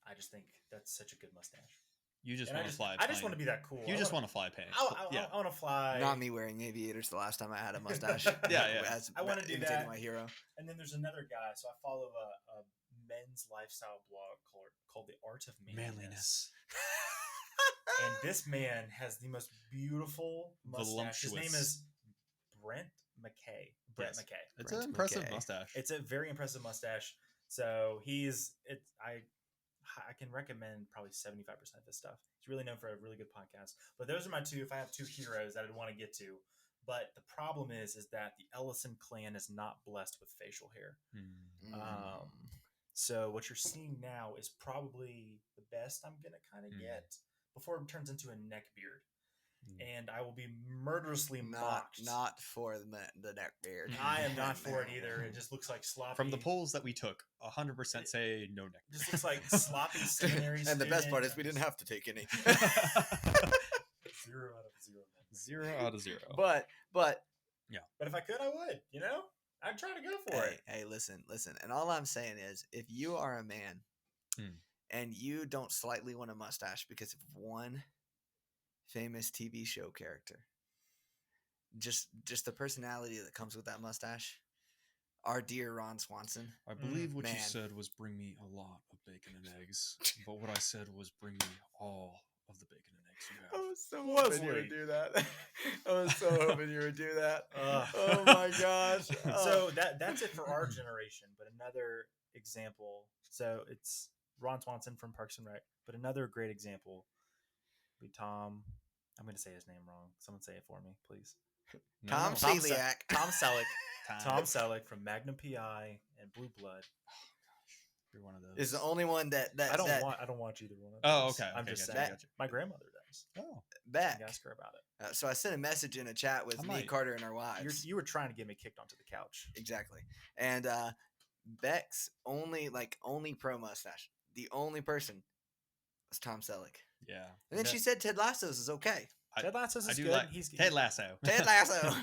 I just think that's such a good mustache.
You just want to fly.
I just want to be that cool.
You just want to fly paint.
I want to fly.
Not me wearing aviators the last time I had a mustache.
Yeah.
I want to do that.
My hero.
And then there's another guy. So I follow a men's lifestyle blog called The Art of Manliness. And this man has the most beautiful mustache. His name is Brent McKay.
It's an impressive mustache.
It's a very impressive mustache. So I can recommend probably 75% of his stuff. He's really known for a really good podcast. But those are my two. If I have two heroes that I'd want to get to, But the problem is that the Ellison clan is not blessed with facial hair. So what you're seeing now is probably the best I'm gonna kind of get before it turns into a neck beard. And I will be murderously mocked.
Not for the neck beard.
I am not for it either. It just looks like sloppy.
From the polls that we took, 100% say no neck.
Just looks like sloppy seminary
And the best part
student.
is we didn't have to take any.
0 out of 0.
0 out of 0.
But
But if I could, I would. You know, I'd try to go for it.
hey, listen. And all I'm saying is, if you are a man and you don't slightly want a mustache because of one famous TV show character, just the personality that comes with that mustache, our dear Ron Swanson.
I believe what you
Man.
said was bring me a lot of bacon and eggs, but what I said was bring me all of the bacon and eggs you
I
have.
was so hoping you would
Sweet.
do that. I was so hoping you would do that. Oh my gosh.
So that's it for our generation. But another example. So it's Ron Swanson from Parks and Rec. But another great example would be Tom. I'm going to say his name wrong. Someone say it for me, please.
No,
Tom
no.
Celiac.
Tom Selleck.
Tom.
Tom Selleck from Magnum PI and Blue Blood.
You're one of those.
Is the only one that
I don't watch either one of
Oh,
those.
okay,
I'm
okay,
just
gotcha,
saying.
gotcha.
My grandmother does.
Oh,
Beck.
You ask her about it.
So I sent a message in a chat with
I
me,
might.
Carter, and our wives.
You were trying to get me kicked onto the couch.
Exactly. And Beck's only pro mustache, the only person, was Tom Selleck.
yeah.
And then she said Ted Lasso's is okay.
Ted Lasso's
I
is
do
good.
like
He's
Ted Lasso.
Ted Lasso.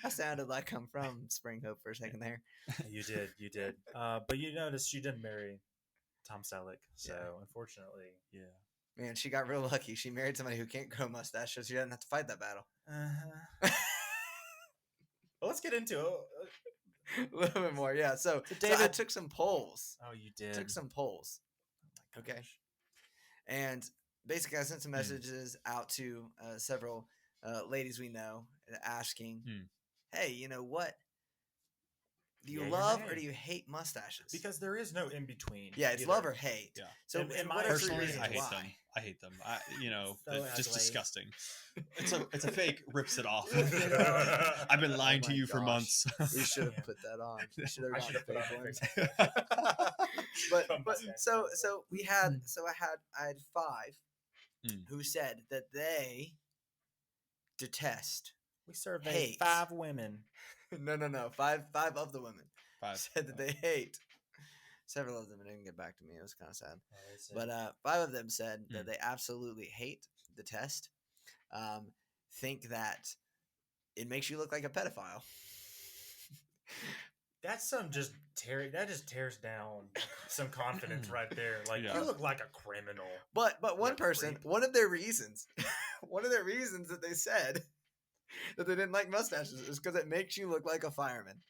I sounded like I'm from Spring Hope for a second there.
You did. But you noticed she didn't marry Tom Selleck, so
Yeah.
unfortunately,
Yeah.
Man, she got real lucky. She married somebody who can't grow a mustache, so she doesn't have to fight that battle.
Well, let's get into it.
A little bit more, yeah. So I
David-
took some polls.
Oh, you did.
Took some polls.
Oh my
Okay.
gosh.
And basically, I sent some messages out to several ladies we know asking, hey, you know what? Do you
Yeah, you're
love or
right.
do you hate mustaches?
Because there is no in between.
yeah, it's
either.
love or hate.
Yeah.
So,
In
and
my
what are three
Personally,
reasons
I hate
why?
them. I hate them.
So
They're just
ugly.
disgusting. It's a fake. Rips it off.
Yeah.
I've been lying
Oh
to
my
you for
gosh.
months.
We should have
Yeah.
put that on. We should
I
have
should
gotten
have put on
fake
a
ones.
fake
but
mustache.
so we had I had 5
Mm.
who said that they detest.
We surveyed
Hate.
5 women.
No. 5 of the women
Five.
said that they hate. Several of them didn't get back to me. It was kind of sad. But 5 of them said that they absolutely hate the test. Think that it makes you look like a pedophile.
That's that just tears down some confidence right there. Like
Yeah.
you look like a criminal.
But one
Yeah,
person,
creep.
one of their reasons that they said that they didn't like mustaches is because it makes you look like a fireman.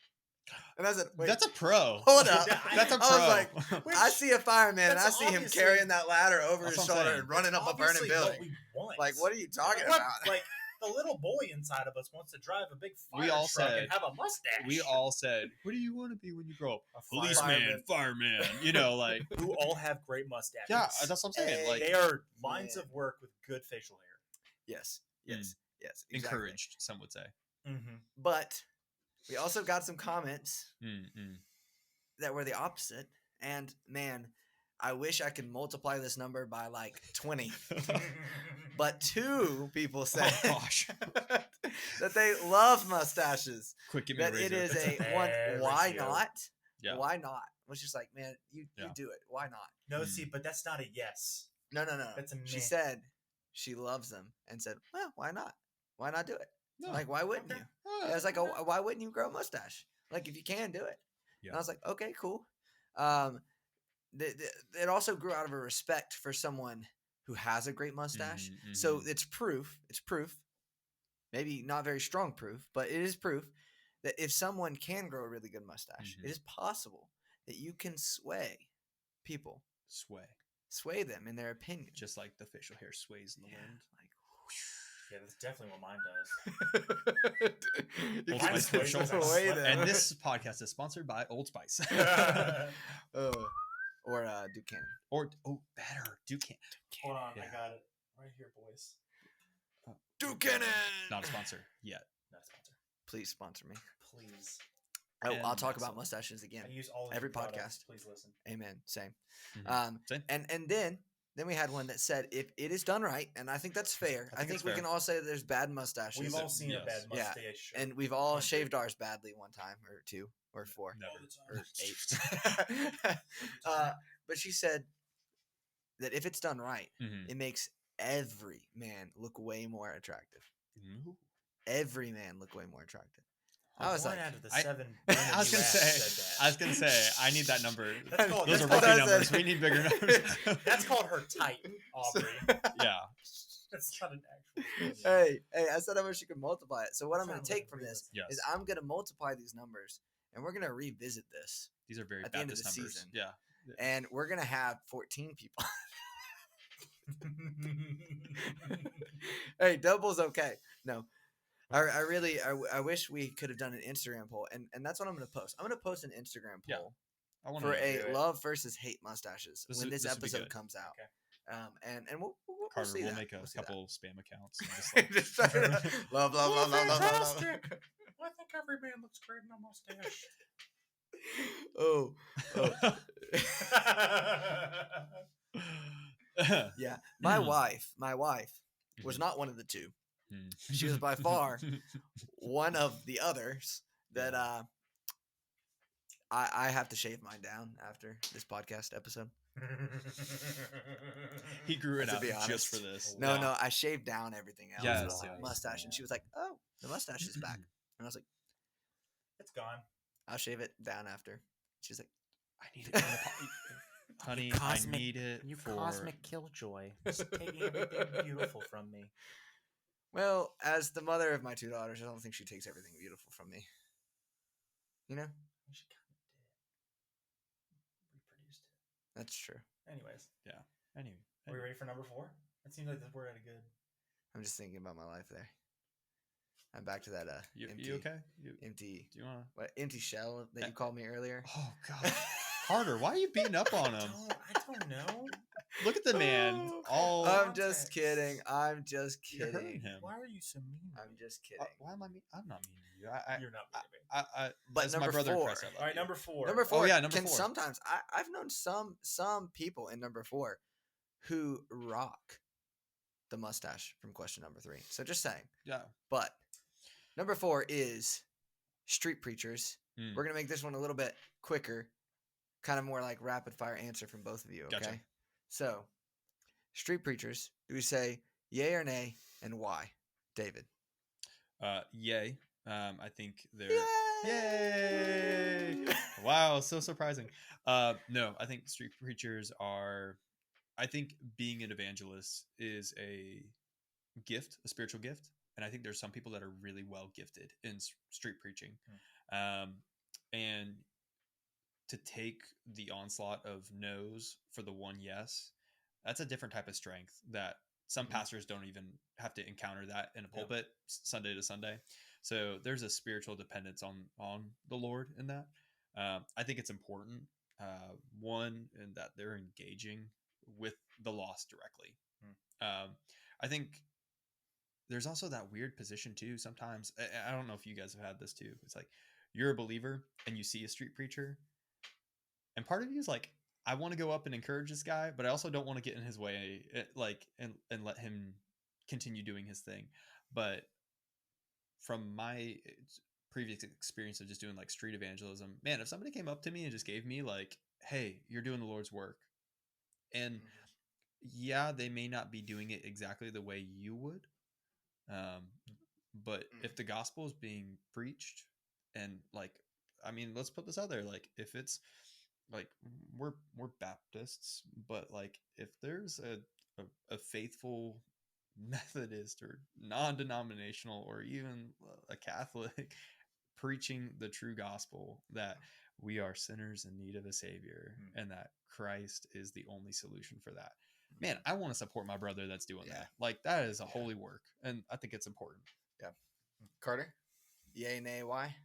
And I said, wait,
That's a pro.
hold up.
Yeah,
That's a pro.
I was like,
Which-
I see a fireman and I
that's
see him
obviously-
carrying that ladder over
That's
his
what I'm
shoulder
saying.
and running up a burning
Obviously
building.
What we want.
Like, what are you talking
What-
about?
Like the little boy inside of us wants to drive a big fire
We all
truck
said-
and have a mustache.
We all said, "What do you want to be when you grow up?"
A
Policeman, fireman. You know, like
who all have great mustaches.
yeah, that's what I'm saying.
Hey.
Like
They are lines
Man.
of work with good facial hair.
Yes, exactly.
encouraged, some would say.
Mm-hmm.
But we also got some comments
Mm-mm.
that were the opposite. And man, I wish I could multiply this number by like 20. But 2 people said
Oh gosh!
that they love mustaches.
Quick, give me
That
a
it
razor.
is
That's
a
a
one.
bad
Why
ratio.
not?
Yeah.
Why not? It was just like, man, you
Yeah.
do it. Why not?
No,
Mm.
see, but that's not a yes.
No.
That's a
She
meh.
said she loves them and said, well, why not? Why not do it?
No.
Like, why wouldn't
Okay.
you? And I was like, oh, why wouldn't you grow a mustache? Like, if you can do it.
Yeah.
And I was like, okay, cool. It also grew out of a respect for someone who has a great mustache.
Mhm,
So
mhm.
it's proof. Maybe not very strong proof, but it is proof that if someone can grow a really good mustache,
Mhm.
it is possible that you can sway people, sway them in their opinion.
just like the facial hair sways in the wind.
Like,
Yeah, that's definitely what mine does.
you
Old
can
Spice
commercials.
sway them.
And this podcast is sponsored by Old Spice.
or Duquesne.
Or better, Duquesne.
Hold on,
Yeah.
I got it right here, boys.
Duquesne.
Not a sponsor yet.
Please sponsor me.
Please.
I'll talk
Maxim.
about mustaches again.
I use all of
Every
your products.
podcast.
Please listen.
Amen. Same.
Mhm. Same.
And then we had one that said if it is done right, and I think that's fair. I think
it's
we
fair.
can all say that there's bad mustaches.
We've all seen a
Yes.
bad
Yeah.
mustache.
And we've all
Country.
shaved ours badly one time or two or four
Never.
or 8. But she said that if it's done right,
Mhm.
it makes every man look way more attractive.
Ooh.
Every man look way more attractive.
Huh.
I was
One
like,
out of the
I-
7
I was gonna
US
say.
said that.
I was gonna say. I need that number.
That's called-
Those
that's
are
called-
rookie
I said-
numbers. We need bigger numbers.
That's called her type, Aubrey.
Yeah.
That's not an actual.
hey, I said how much you can multiply it. So what I'm
Try
going to
to
take from
read
this
this.
Yes.
is I'm going to multiply these numbers, and we're going to revisit this,
These are very
At the end of
Baptist
the
numbers.
season.
Yeah.
and we're going to have 14 people. Hey, double's okay. No, I wish we could have done an Instagram poll, and that's what I'm going to post. I'm going to post an Instagram
Yeah.
poll
I want
for
to.
a
do it.
love versus hate mustaches
This
when
is-
this
this would be
episode
good.
comes out.
Okay.
And we'll
Carter,
see
we'll
that.
make a
We'll see that.
couple spam accounts. And just like,
Just try to- love, love, love, love, love, love, love.
Fantastic. I think every man looks great in a mustache.
Oh, yeah. My wife was
Mhm.
not one of the two.
Hmm.
She was by far one of the others that I have to shave mine down after this podcast episode.
He grew it
To
out
be
just
honest.
for this.
No,
Yeah.
no, I shaved down everything else.
Yes,
with
yes.
mustache, and she was like, "Oh, the mustache is back," and I was like,
It's gone.
"I'll shave it down after." She's like,
I need it. Honey, I need it
You
for.
cosmic killjoy. Just taking everything beautiful from me.
"Well, as the mother of my 2 daughters, I don't think she takes everything beautiful from me." You know,
She kind of did. Reproduced it.
that's true.
Anyways,
Anyway.
are we ready for number 4? It seems like we're at a good.
I'm just thinking about my life there. I'm back to that
You,
empty,
you okay?
empty,
Do you want to?
what empty shell that you called me earlier.
Oh God, Carter, why are you beating up on him?
I don't know.
Look at the man. All
I'm just
Context.
kidding. I'm just
you're hurting
kidding.
him.
Why are you so mean? to
I'm
me?
just kidding.
Why am I mean? I'm not mean to you. I,
You're not mean to me.
I,
But
as my
number
brother
4.
Chris, I love
All right,
you.
number 4.
Number 4.
yeah, number
can
4.
sometimes I've known some people in number 4 who rock the mustache from question number 3. So just saying.
Yeah.
But number 4 is street preachers.
Mm.
We're gonna make this one a little bit quicker, kind of more like rapid fire answer from both of you. Okay.
Gotcha.
So, street preachers. Do we say yay or nay, and why? David.
Yay. I think they're. Yay! Wow, so surprising. No, I think street preachers are. I think being an evangelist is a gift, a spiritual gift, and I think there's some people that are really well gifted in street preaching, and to take the onslaught of no's for the one yes, that's a different type of strength that some pastors don't even have to encounter that in a pulpit Sunday to Sunday. So there's a spiritual dependence on the Lord in that. I think it's important. One, in that they're engaging with the lost directly. I think there's also that weird position too. Sometimes I don't know if you guys have had this too. It's like you're a believer and you see a street preacher, and part of you is like, I want to go up and encourage this guy, but I also don't want to get in his way, and let him continue doing his thing. But from my previous experience of just doing like street evangelism, man, if somebody came up to me and just gave me like, hey, you're doing the Lord's work, and yeah, they may not be doing it exactly the way you would, but if the gospel is being preached, and like, I mean, let's put this out there, like if it's like we're Baptists, but like if there's a faithful Methodist or non-denominational or even a Catholic preaching the true gospel, that we are sinners in need of a savior and that Christ is the only solution for that, man, I want to support my brother that's doing that. Like that is a holy work, and I think it's important.
Yeah. Carter? Yay, nay, why?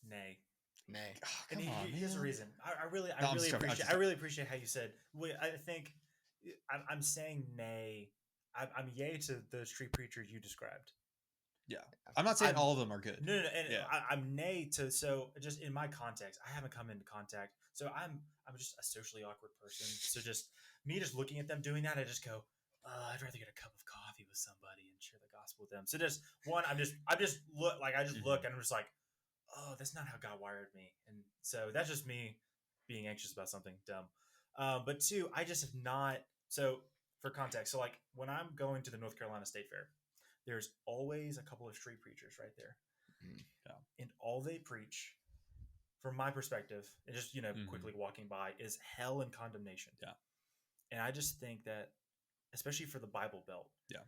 Nay.
Nay.
Oh,
And
come on,
here's the
man.
reason. I really
No, I'm just joking.
appreciate. I really appreciate how you said. I think I'm saying nay. I'm yay to the street preacher you described.
Yeah. I'm not saying
I'm-
all of them are good.
No, and
Yeah.
I'm nay to, so just in my context, I haven't come into contact, so I'm just a socially awkward person. So just me just looking at them doing that, I just go, I'd rather get a cup of coffee with somebody and share the gospel with them. So just one, I just look like I just look and I'm just like, oh, that's not how God wired me, and so that's just me being anxious about something dumb. But two, I just have not. So for context, so like when I'm going to the North Carolina State Fair, there's always a couple of street preachers right there.
Yeah.
And all they preach, from my perspective, and just quickly walking by, is hell and condemnation.
Yeah.
And I just think that, especially for the Bible Belt,
Yeah.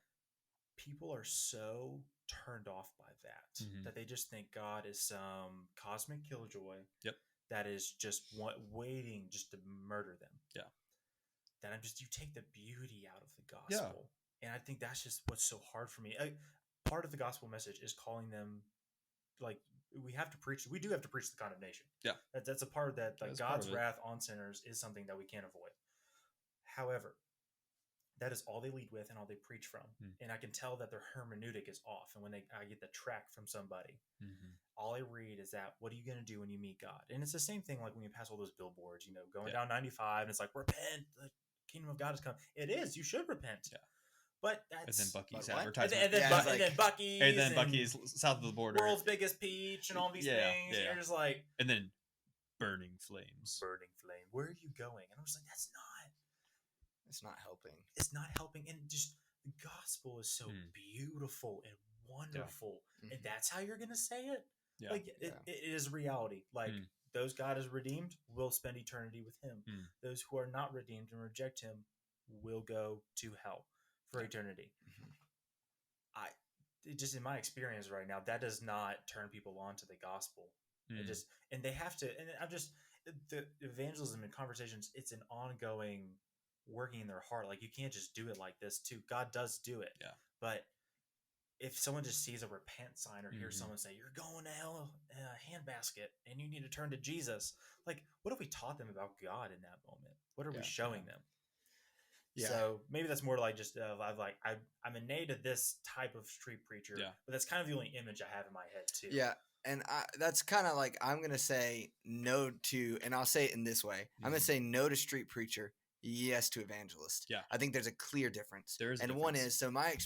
people are so turned off by that that they just think God is some cosmic killjoy.
Yep.
That is just waiting just to murder them.
Yeah.
That you take the beauty out of the gospel. And I think that's just what's so hard for me. Part of the gospel message is calling them, like, we do have to preach the condemnation.
Yeah.
That's a part of that. Like,
That's
God's
part of it.
wrath on sinners is something that we can't avoid. However, that is all they lead with and all they preach from. And I can tell that their hermeneutic is off. And when I get the tract from somebody, all I read is that, what are you going to do when you meet God? And it's the same thing like when you pass all those billboards, going down 95, and it's like, repent, the kingdom of God has come. It is. You should repent.
Yeah.
But that's...
And then Bucky's
what?
advertisement.
And then Bucky's.
And then Bucky's south of the border.
World's biggest peach and all these things.
Yeah.
You're just like...
And then burning flames.
Burning flame. Where are you going? And I was like, that's not...
It's not helping.
It's not helping. And just the gospel is so beautiful and wonderful.
Yeah.
And that's how you're going to say it?
Yeah.
Like, it is reality. Like, those God has redeemed will spend eternity with him. Those who are not redeemed and reject him will go to hell for eternity. Just in my experience right now, that does not turn people on to the gospel. And they have to, and I'm just, the evangelism and conversations, it's an ongoing working in their heart. Like, you can't just do it like this too. God does do it.
Yeah.
But if someone just sees a repent sign or hears someone say, you're going to hell in a handbasket and you need to turn to Jesus, like, what have we taught them about God in that moment? What are we showing them? Yeah. So maybe that's more like just I'm a nay to this type of street preacher, but that's kind of the only image I have in my head too.
Yeah, and that's kind of like, I'm gonna say no to, and I'll say it in this way. I'm gonna say no to street preacher, yes to evangelist.
Yeah,
I think there's a clear difference.
There is,
and one is, so my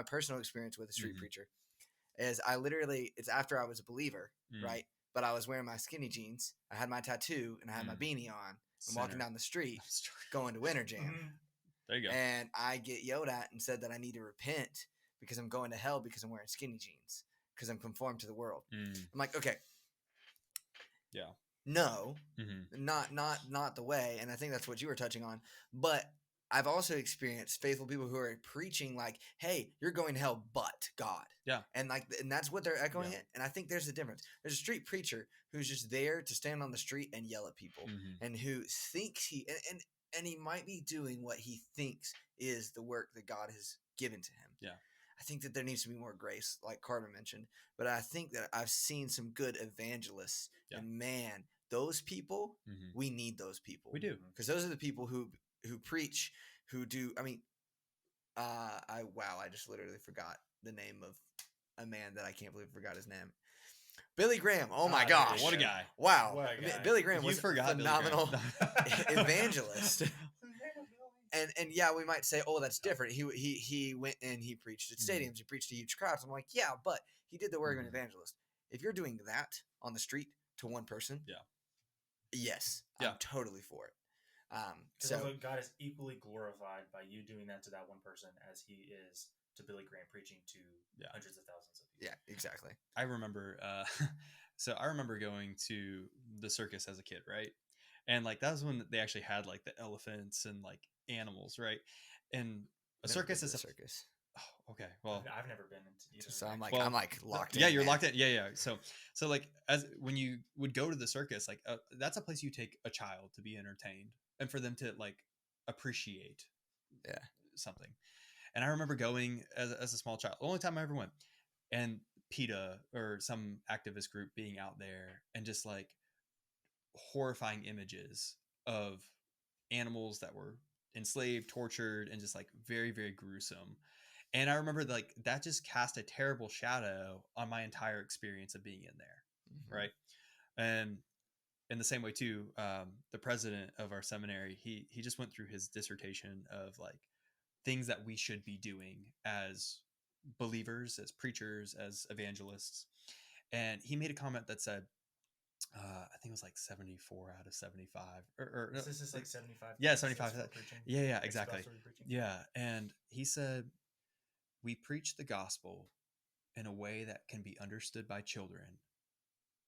personal experience with a street preacher is, it's after I was a believer, right? But I was wearing my skinny jeans, I had my tattoo, and I had my beanie on. I'm walking down the street, going to Winter Jam.
There you go.
And I get yelled at and said that I need to repent because I'm going to hell because I'm wearing skinny jeans, because I'm conformed to the world. I'm like, okay.
Yeah.
No, not the way. And I think that's what you were touching on. But I've also experienced faithful people who are preaching like, hey, you're going to hell, but God.
Yeah.
And that's what they're echoing it. And I think there's a difference. There's a street preacher who's just there to stand on the street and yell at people, and who thinks and he might be doing what he thinks is the work that God has given to him.
Yeah.
I think that there needs to be more grace, like Carter mentioned. But I think that I've seen some good evangelists. Yeah. And man, those people, we need those people.
We do.
Because those are the people who preach, who do. I mean, I just literally forgot the name of a man that I can't believe I forgot his name. Billy Graham. Oh my gosh.
What a guy.
Wow.
What a guy.
Billy Graham was a phenomenal evangelist. And yeah, we might say, oh, that's different. He went and he preached at stadiums. He preached to huge crowds. I'm like, yeah, but he did the work of an evangelist. If you're doing that on the street to one person, yes, I'm totally for it.
So God is equally glorified by you doing that to that one person as he is to Billy Graham preaching to hundreds of thousands of people.
Yeah, exactly.
I remember, I remember going to the circus as a kid, right? And like, that was when they actually had like the elephants and like animals, right? And a circus is a
circus.
Oh, okay. Well,
I've never been into either.
So I'm like locked in.
Yeah, you're locked in. Yeah. So like, as when you would go to the circus, like that's a place you take a child to be entertained and for them to like appreciate something. And I remember going as a small child, the only time I ever went, and PETA or some activist group being out there and just like horrifying images of animals that were enslaved, tortured, and just like very, very gruesome. And I remember like that just cast a terrible shadow on my entire experience of being in there.
Mhm.
Right. And in the same way too, the president of our seminary, he just went through his dissertation of like things that we should be doing as believers, as preachers, as evangelists. And he made a comment that said, I think it was like 74 out of 75 or
This is like 75.
yeah, 75.
Preaching.
Yeah, exactly.
Expository preaching.
Yeah. And he said, we preach the gospel in a way that can be understood by children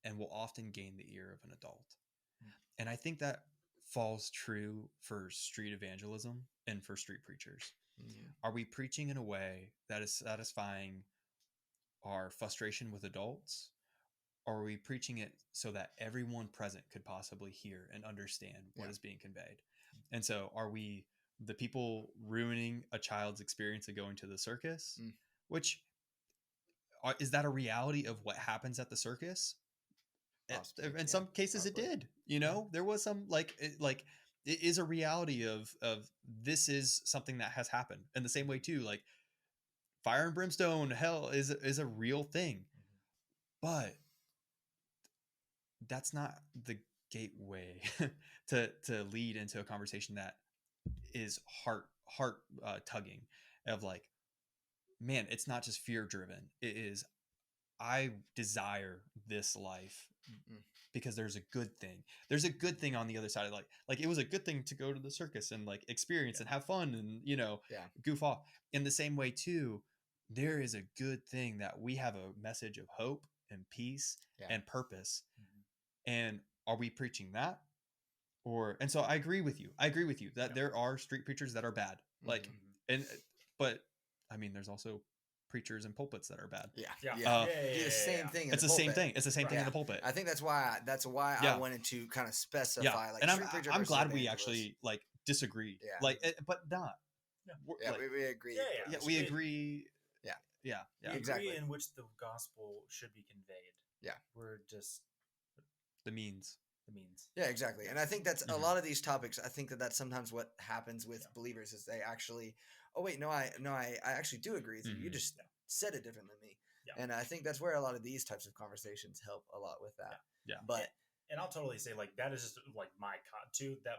and will often gain the ear of an adult.
Mm.
And I think that falls true for street evangelism and for street preachers.
Mhm.
Are we preaching in a way that is satisfying our frustration with adults? Or are we preaching it so that everyone present could possibly hear and understand what is being conveyed? And so are we the people ruining a child's experience of going to the circus?
Mm.
Which is that a reality of what happens at the circus?
Possibly,
In some cases
probably.
it did. You know, there was some it is a reality of this is something that has happened. In the same way too, like fire and brimstone, hell is a real thing. But that's not the gateway to lead into a conversation that is heart tugging of like, man, it's not just fear driven. It is, I desire this life
Mm-mm.
because there's a good thing. There's a good thing on the other side of like it was a good thing to go to the circus and like experience and have fun and, you know, goof off. In the same way too, there is a good thing that we have a message of hope and peace and purpose. And are we preaching that? And so I agree with you that there are street preachers that are bad. Like, but I mean, there's also preachers and pulpits that are bad.
The same thing.
It's the same thing. It's the same thing in the pulpit.
I think that's why I wanted to kind of specify. Like,
and I'm
versus
glad we
evangelist.
actually like disagreed.
Yeah.
Like, but not.
We agree.
We agree.
Yeah,
We
exactly.
agree in which the gospel should be conveyed.
Yeah,
we're just
the means.
Yeah, exactly. And I think that's a lot of these topics. I think that's sometimes what happens with believers is they actually, oh wait, I actually do agree with you. You just said it different than me. Yeah. And I think that's where a lot of these types of conversations help a lot with that.
Yeah.
But
and I'll totally say like that is just like my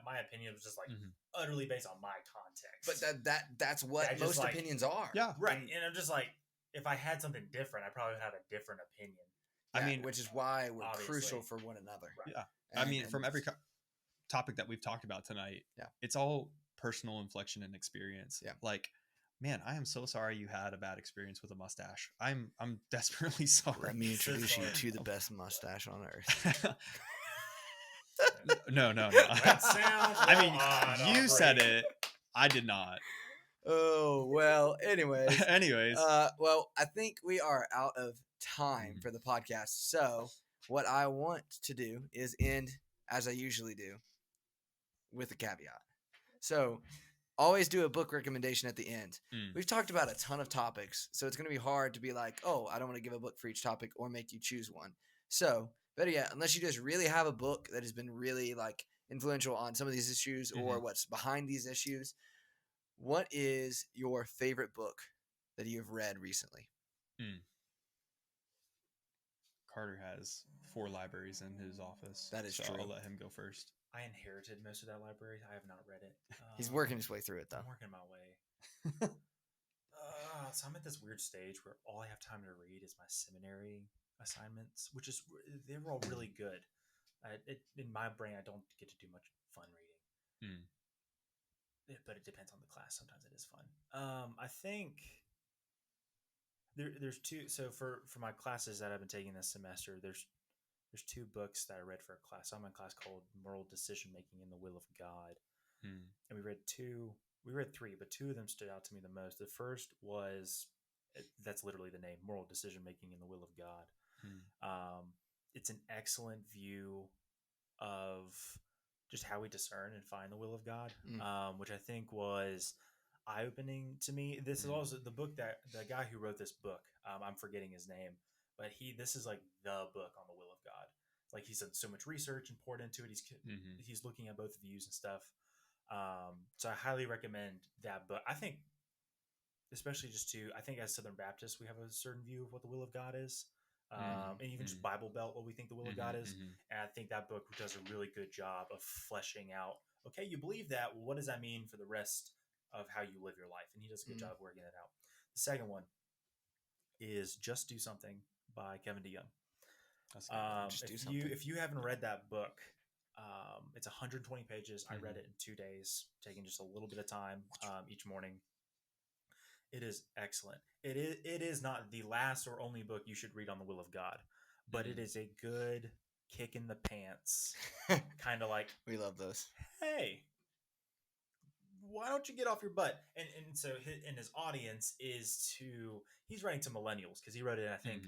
my opinion was just like utterly based on my context.
But that's what most opinions are.
Yeah.
Right. And I'm just like, if I had something different, I probably would have a different opinion.
I mean, which is why we're crucial for one another.
Right. Yeah. From every topic that we've talked about tonight, it's all personal inflection and experience.
Yeah.
Like, man, I am so sorry you had a bad experience with a mustache. I'm desperately sorry.
Let me introduce you to the best mustache on earth.
No.
That sounds
I mean, you said it. I did not.
Oh, well, anyways. Well, I think we are out of time for the podcast. So what I want to do is end, as I usually do, with a caveat. So always do a book recommendation at the end. We've talked about a ton of topics, so it's going to be hard to be like, oh, I don't want to give a book for each topic or make you choose one. So better yet, unless you just really have a book that has been really like influential on some of these issues or what's behind these issues, what is your favorite book that you've read recently?
Carter has 4 libraries in his office.
That is true.
I'll let him go first.
I inherited most of that library. I have not read it.
He's working his way through it, though.
I'm working my way. So I'm at this weird stage where all I have time to read is my seminary assignments, which is they were all really good. In my brain, I don't get to do much fun reading. But it depends on the class. Sometimes it is fun. I think there's 2. So for my classes that I've been taking this semester, there's 2 books that I read for a class. I'm in a class called Moral Decision Making in the Will of God. And we read 3, but 2 of them stood out to me the most. The first was, that's literally the name, Moral Decision Making in the Will of God. It's an excellent view of just how we discern and find the will of God, which I think was eye-opening to me. This is also the book that the guy who wrote this book, I'm forgetting his name, but this is like the book on the will of God. Like he's done so much research and poured into it. He's looking at both views and stuff. So I highly recommend that book. I think especially just to, I think as Southern Baptists, we have a certain view of what the will of God is. And even just Bible Belt, what we think the will of God is. And I think that book does a really good job of fleshing out, okay, you believe that. Well, what does that mean for the rest of how you live your life? And he does a good job of working it out. The second one is Just Do Something by Kevin DeYoung. If you haven't read that book, it's 120 pages. I read it in 2 days, taking just a little bit of time each morning. It is excellent. It is not the last or only book you should read on the will of God, but it is a good kick in the pants, kind of like,
we love those.
Hey, why don't you get off your butt? And so his audience he's writing to millennials, because he wrote it, I think,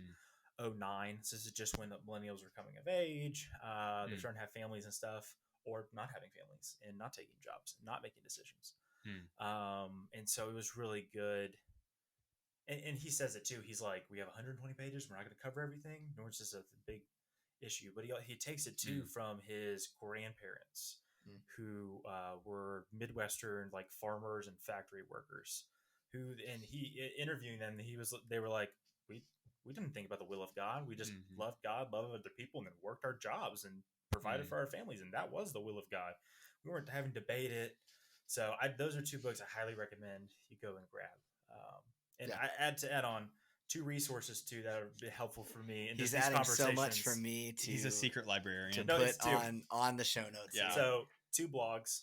2009. So this is just when the millennials are coming of age. They're starting to have families and stuff, or not having families and not taking jobs, not making decisions. And so it was really good. And he says it too. He's like, we have 120 pages. We're not going to cover everything, nor is this a big issue. But he takes it too from his grandparents, who were Midwestern, like farmers and factory workers, and he interviewing them. They were like, we didn't think about the will of God. We just loved God, loved other people, and then worked our jobs and provided for our families. And that was the will of God. We weren't having to debate it. So those are 2 books I highly recommend you go and grab. I add on 2 resources too that are helpful for me.
He's adding so much for me to.
He's a secret librarian
to put on the show notes.
Yeah.
So 2 blogs.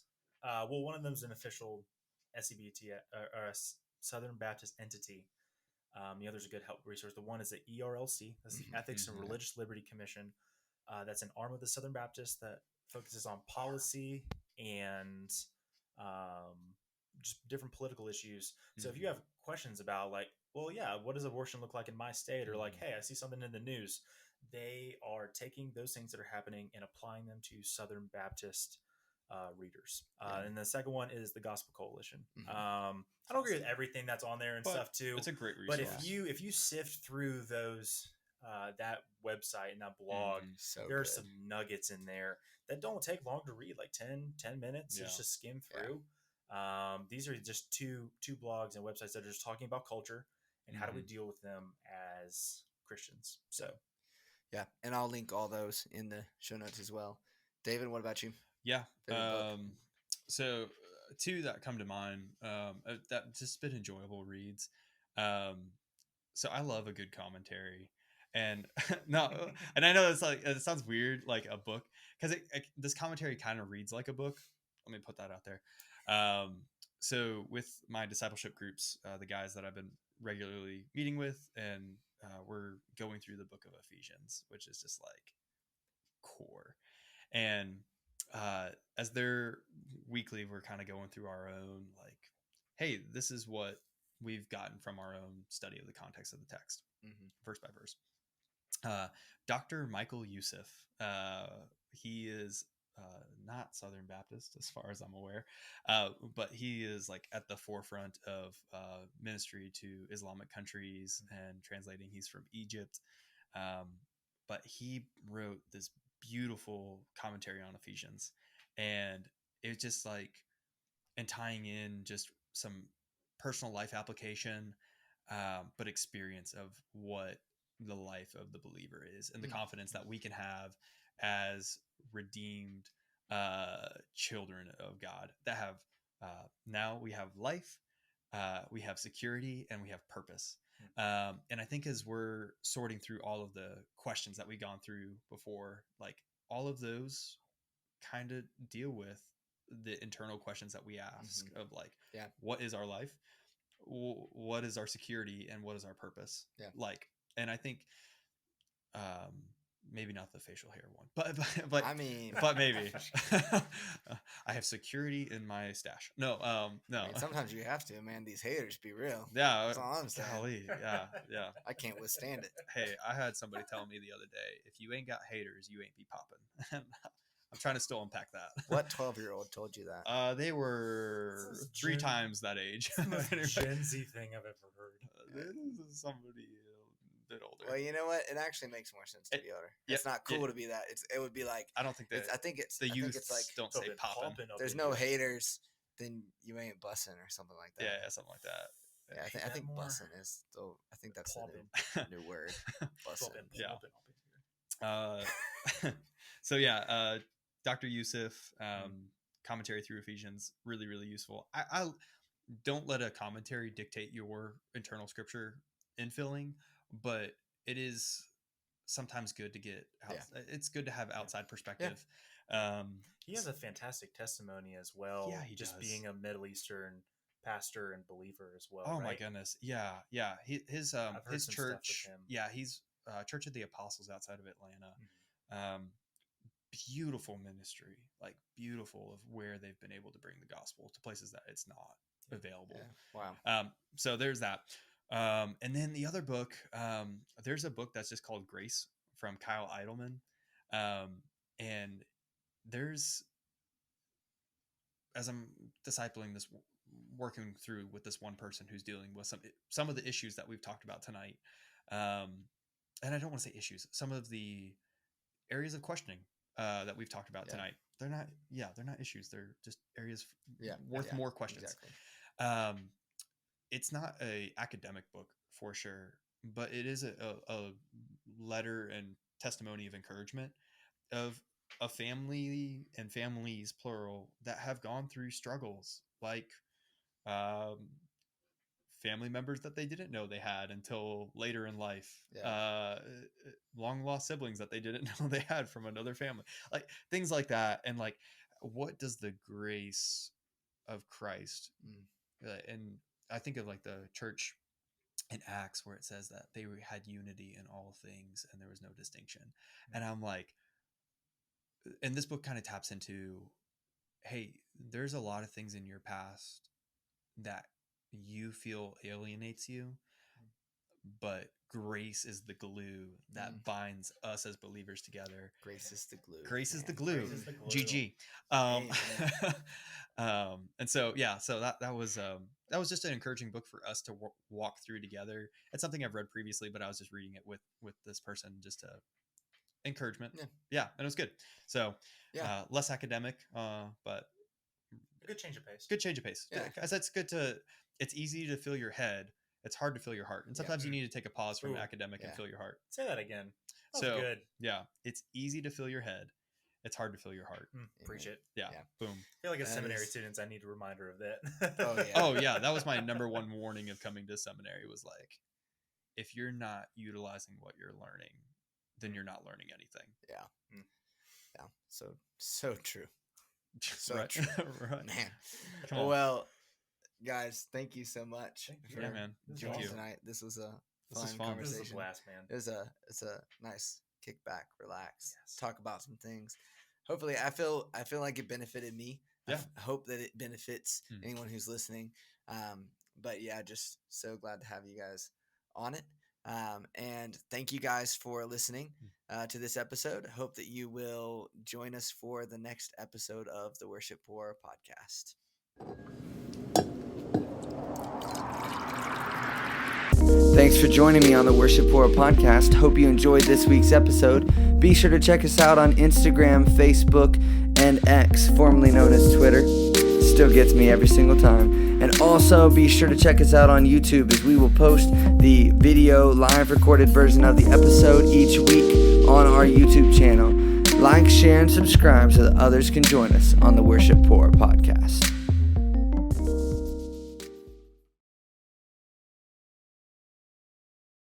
One of them is an official SEBT or a Southern Baptist entity. The other's a good help resource. The one is the ERLC. That's the Ethics and Religious Liberty Commission. That's an arm of the Southern Baptist that focuses on policy and just different political issues. So if you have questions about, like, well, yeah, what does abortion look like in my state? Or like, hey, I see something in the news. They are taking those things that are happening and applying them to Southern Baptist readers. And the second one is the Gospel Coalition. I don't agree with everything that's on there and stuff too.
It's a great resource.
But if you sift through those, that website and that blog, there are some nuggets in there that don't take long to read, like 10 minutes. It's just skim through. These are just two blogs and websites that are just talking about culture and how do we deal with them as Christians. So
yeah, and I'll link all those in the show notes as well. David, what about you?
Yeah. So 2 that come to mind that just been enjoyable reads. So I love a good commentary. And and I know it's like, it sounds weird, like a book, because this commentary kind of reads like a book. Let me put that out there. So with my discipleship groups, the guys that I've been regularly meeting with, and we're going through the book of Ephesians, which is just like core. And as they're weekly, we're kind of going through our own, like, hey, this is what we've gotten from our own study of the context of the text, verse by verse. Dr. Michael Youssef, he is not Southern Baptist as far as I'm aware, but he is like at the forefront of ministry to Islamic countries and translating. He's from Egypt, but he wrote this beautiful commentary on Ephesians, and it's just like, and tying in just some personal life application, but experience of what the life of the believer is, and the confidence that we can have as redeemed children of God that have now we have life, we have security, and we have purpose. And I think as we're sorting through all of the questions that we've gone through before, like all of those kind of deal with the internal questions that we ask of like, what is our life? What is our security? And what is our purpose? Like, and I think, maybe not the facial hair one, but I mean, but maybe I have security in my stash. No. I mean,
sometimes you have to, man. These haters be real.
Yeah.
That's all I'm saying.
Golly, yeah.
I can't withstand it.
Hey, I had somebody tell me the other day, if you ain't got haters, you ain't be popping. I'm trying to still unpack that.
What 12-year-old told you that?
They were 3 times that age.
Most Gen Z thing I've ever heard.
This is somebody a bit older.
Well, you know what? It actually makes more sense to be older. It's not cool to be that. It would be like,
I don't think that.
I think it's
the youth.
It's like,
don't say popping.
There's no haters, then you ain't bussing or something like that.
Yeah, something like that.
Yeah, I
that
think
more?
bussin' is still. I think that's the
Plopping.
new word. Bussin'.
Yeah.
Plopping.
So yeah, Dr. Yusuf, commentary through Ephesians, really, really useful. I don't let a commentary dictate your internal scripture infilling, but it is sometimes good to get it's good to have outside perspective.
He has a fantastic testimony as well.
Yeah, he
just
does.
being a Middle Eastern pastor and believer as well.
Oh
right?
my goodness. Yeah. His
I've heard
his
some
church.
stuff with him.
Yeah, he's Church of the Apostles outside of Atlanta.
Mhm.
Beautiful ministry, like beautiful of where they've been able to bring the gospel to places that it's not available.
Yeah. Wow.
So there's that. And then the other book, there's a book that's just called Grace from Kyle Idleman. And there's, as I'm discipling this, working through with this one person who's dealing with some of the issues that we've talked about tonight. And I don't want to say issues, some of the areas of questioning that we've talked about tonight. They're not issues. They're just areas worth more questions.
Exactly.
It's not a academic book for sure, but it is a letter and testimony of encouragement of a family and families plural that have gone through struggles, like family members that they didn't know they had until later in life, long lost siblings that they didn't know they had from another family, like things like that. And like, what does the grace of Christ, and I think of like the church in Acts where it says that they had unity in all things and there was no distinction. And I'm like, and this book kind of taps into, hey, there's a lot of things in your past that you feel alienates you, but grace is the glue that binds us as believers together.
Grace is the glue.
Grace is the glue.
Grace is the glue.
GG. And so so that was just an encouraging book for us to walk through together. It's something I've read previously, but I was just reading it with this person just to encouragement. Yeah, and it was good. So less academic, but
a good change of pace.
Good change of pace. Yeah, because it's easy to fill your head. It's hard to fill your heart. And sometimes you need to take a pause from academic and fill your heart.
Say that again.
So
good.
Yeah, it's easy to fill your head. It's hard to fill your heart.
Preach it.
Yeah. Boom.
I feel like as seminary students, I need a reminder of that.
Oh yeah. That was my number one warning of coming to seminary, was like, if you're not utilizing what you're learning, then you're not learning anything.
Yeah. Yeah. So true. So
right.
true.
Right.
Man.
Come on.
Well, guys, thank you so much for
man.
joining tonight. This was a fun conversation.
This is a blast, man.
It's a nice kick back, relax, talk about some things. Hopefully, I feel like it benefited me.
Yeah.
I hope that it benefits anyone who's listening. But yeah, just so glad to have you guys on it. And thank you guys for listening to this episode. Hope that you will join us for the next episode of the Worship Poor podcast. Thanks for joining me on the Worship Poor podcast. Hope you enjoyed this week's episode. Be sure to check us out on Instagram, Facebook, and X, formerly known as Twitter. Still gets me every single time. And also be sure to check us out on YouTube, as we will post the video live recorded version of the episode each week on our YouTube channel. Like, share, and subscribe so that others can join us on the Worship Poor podcast.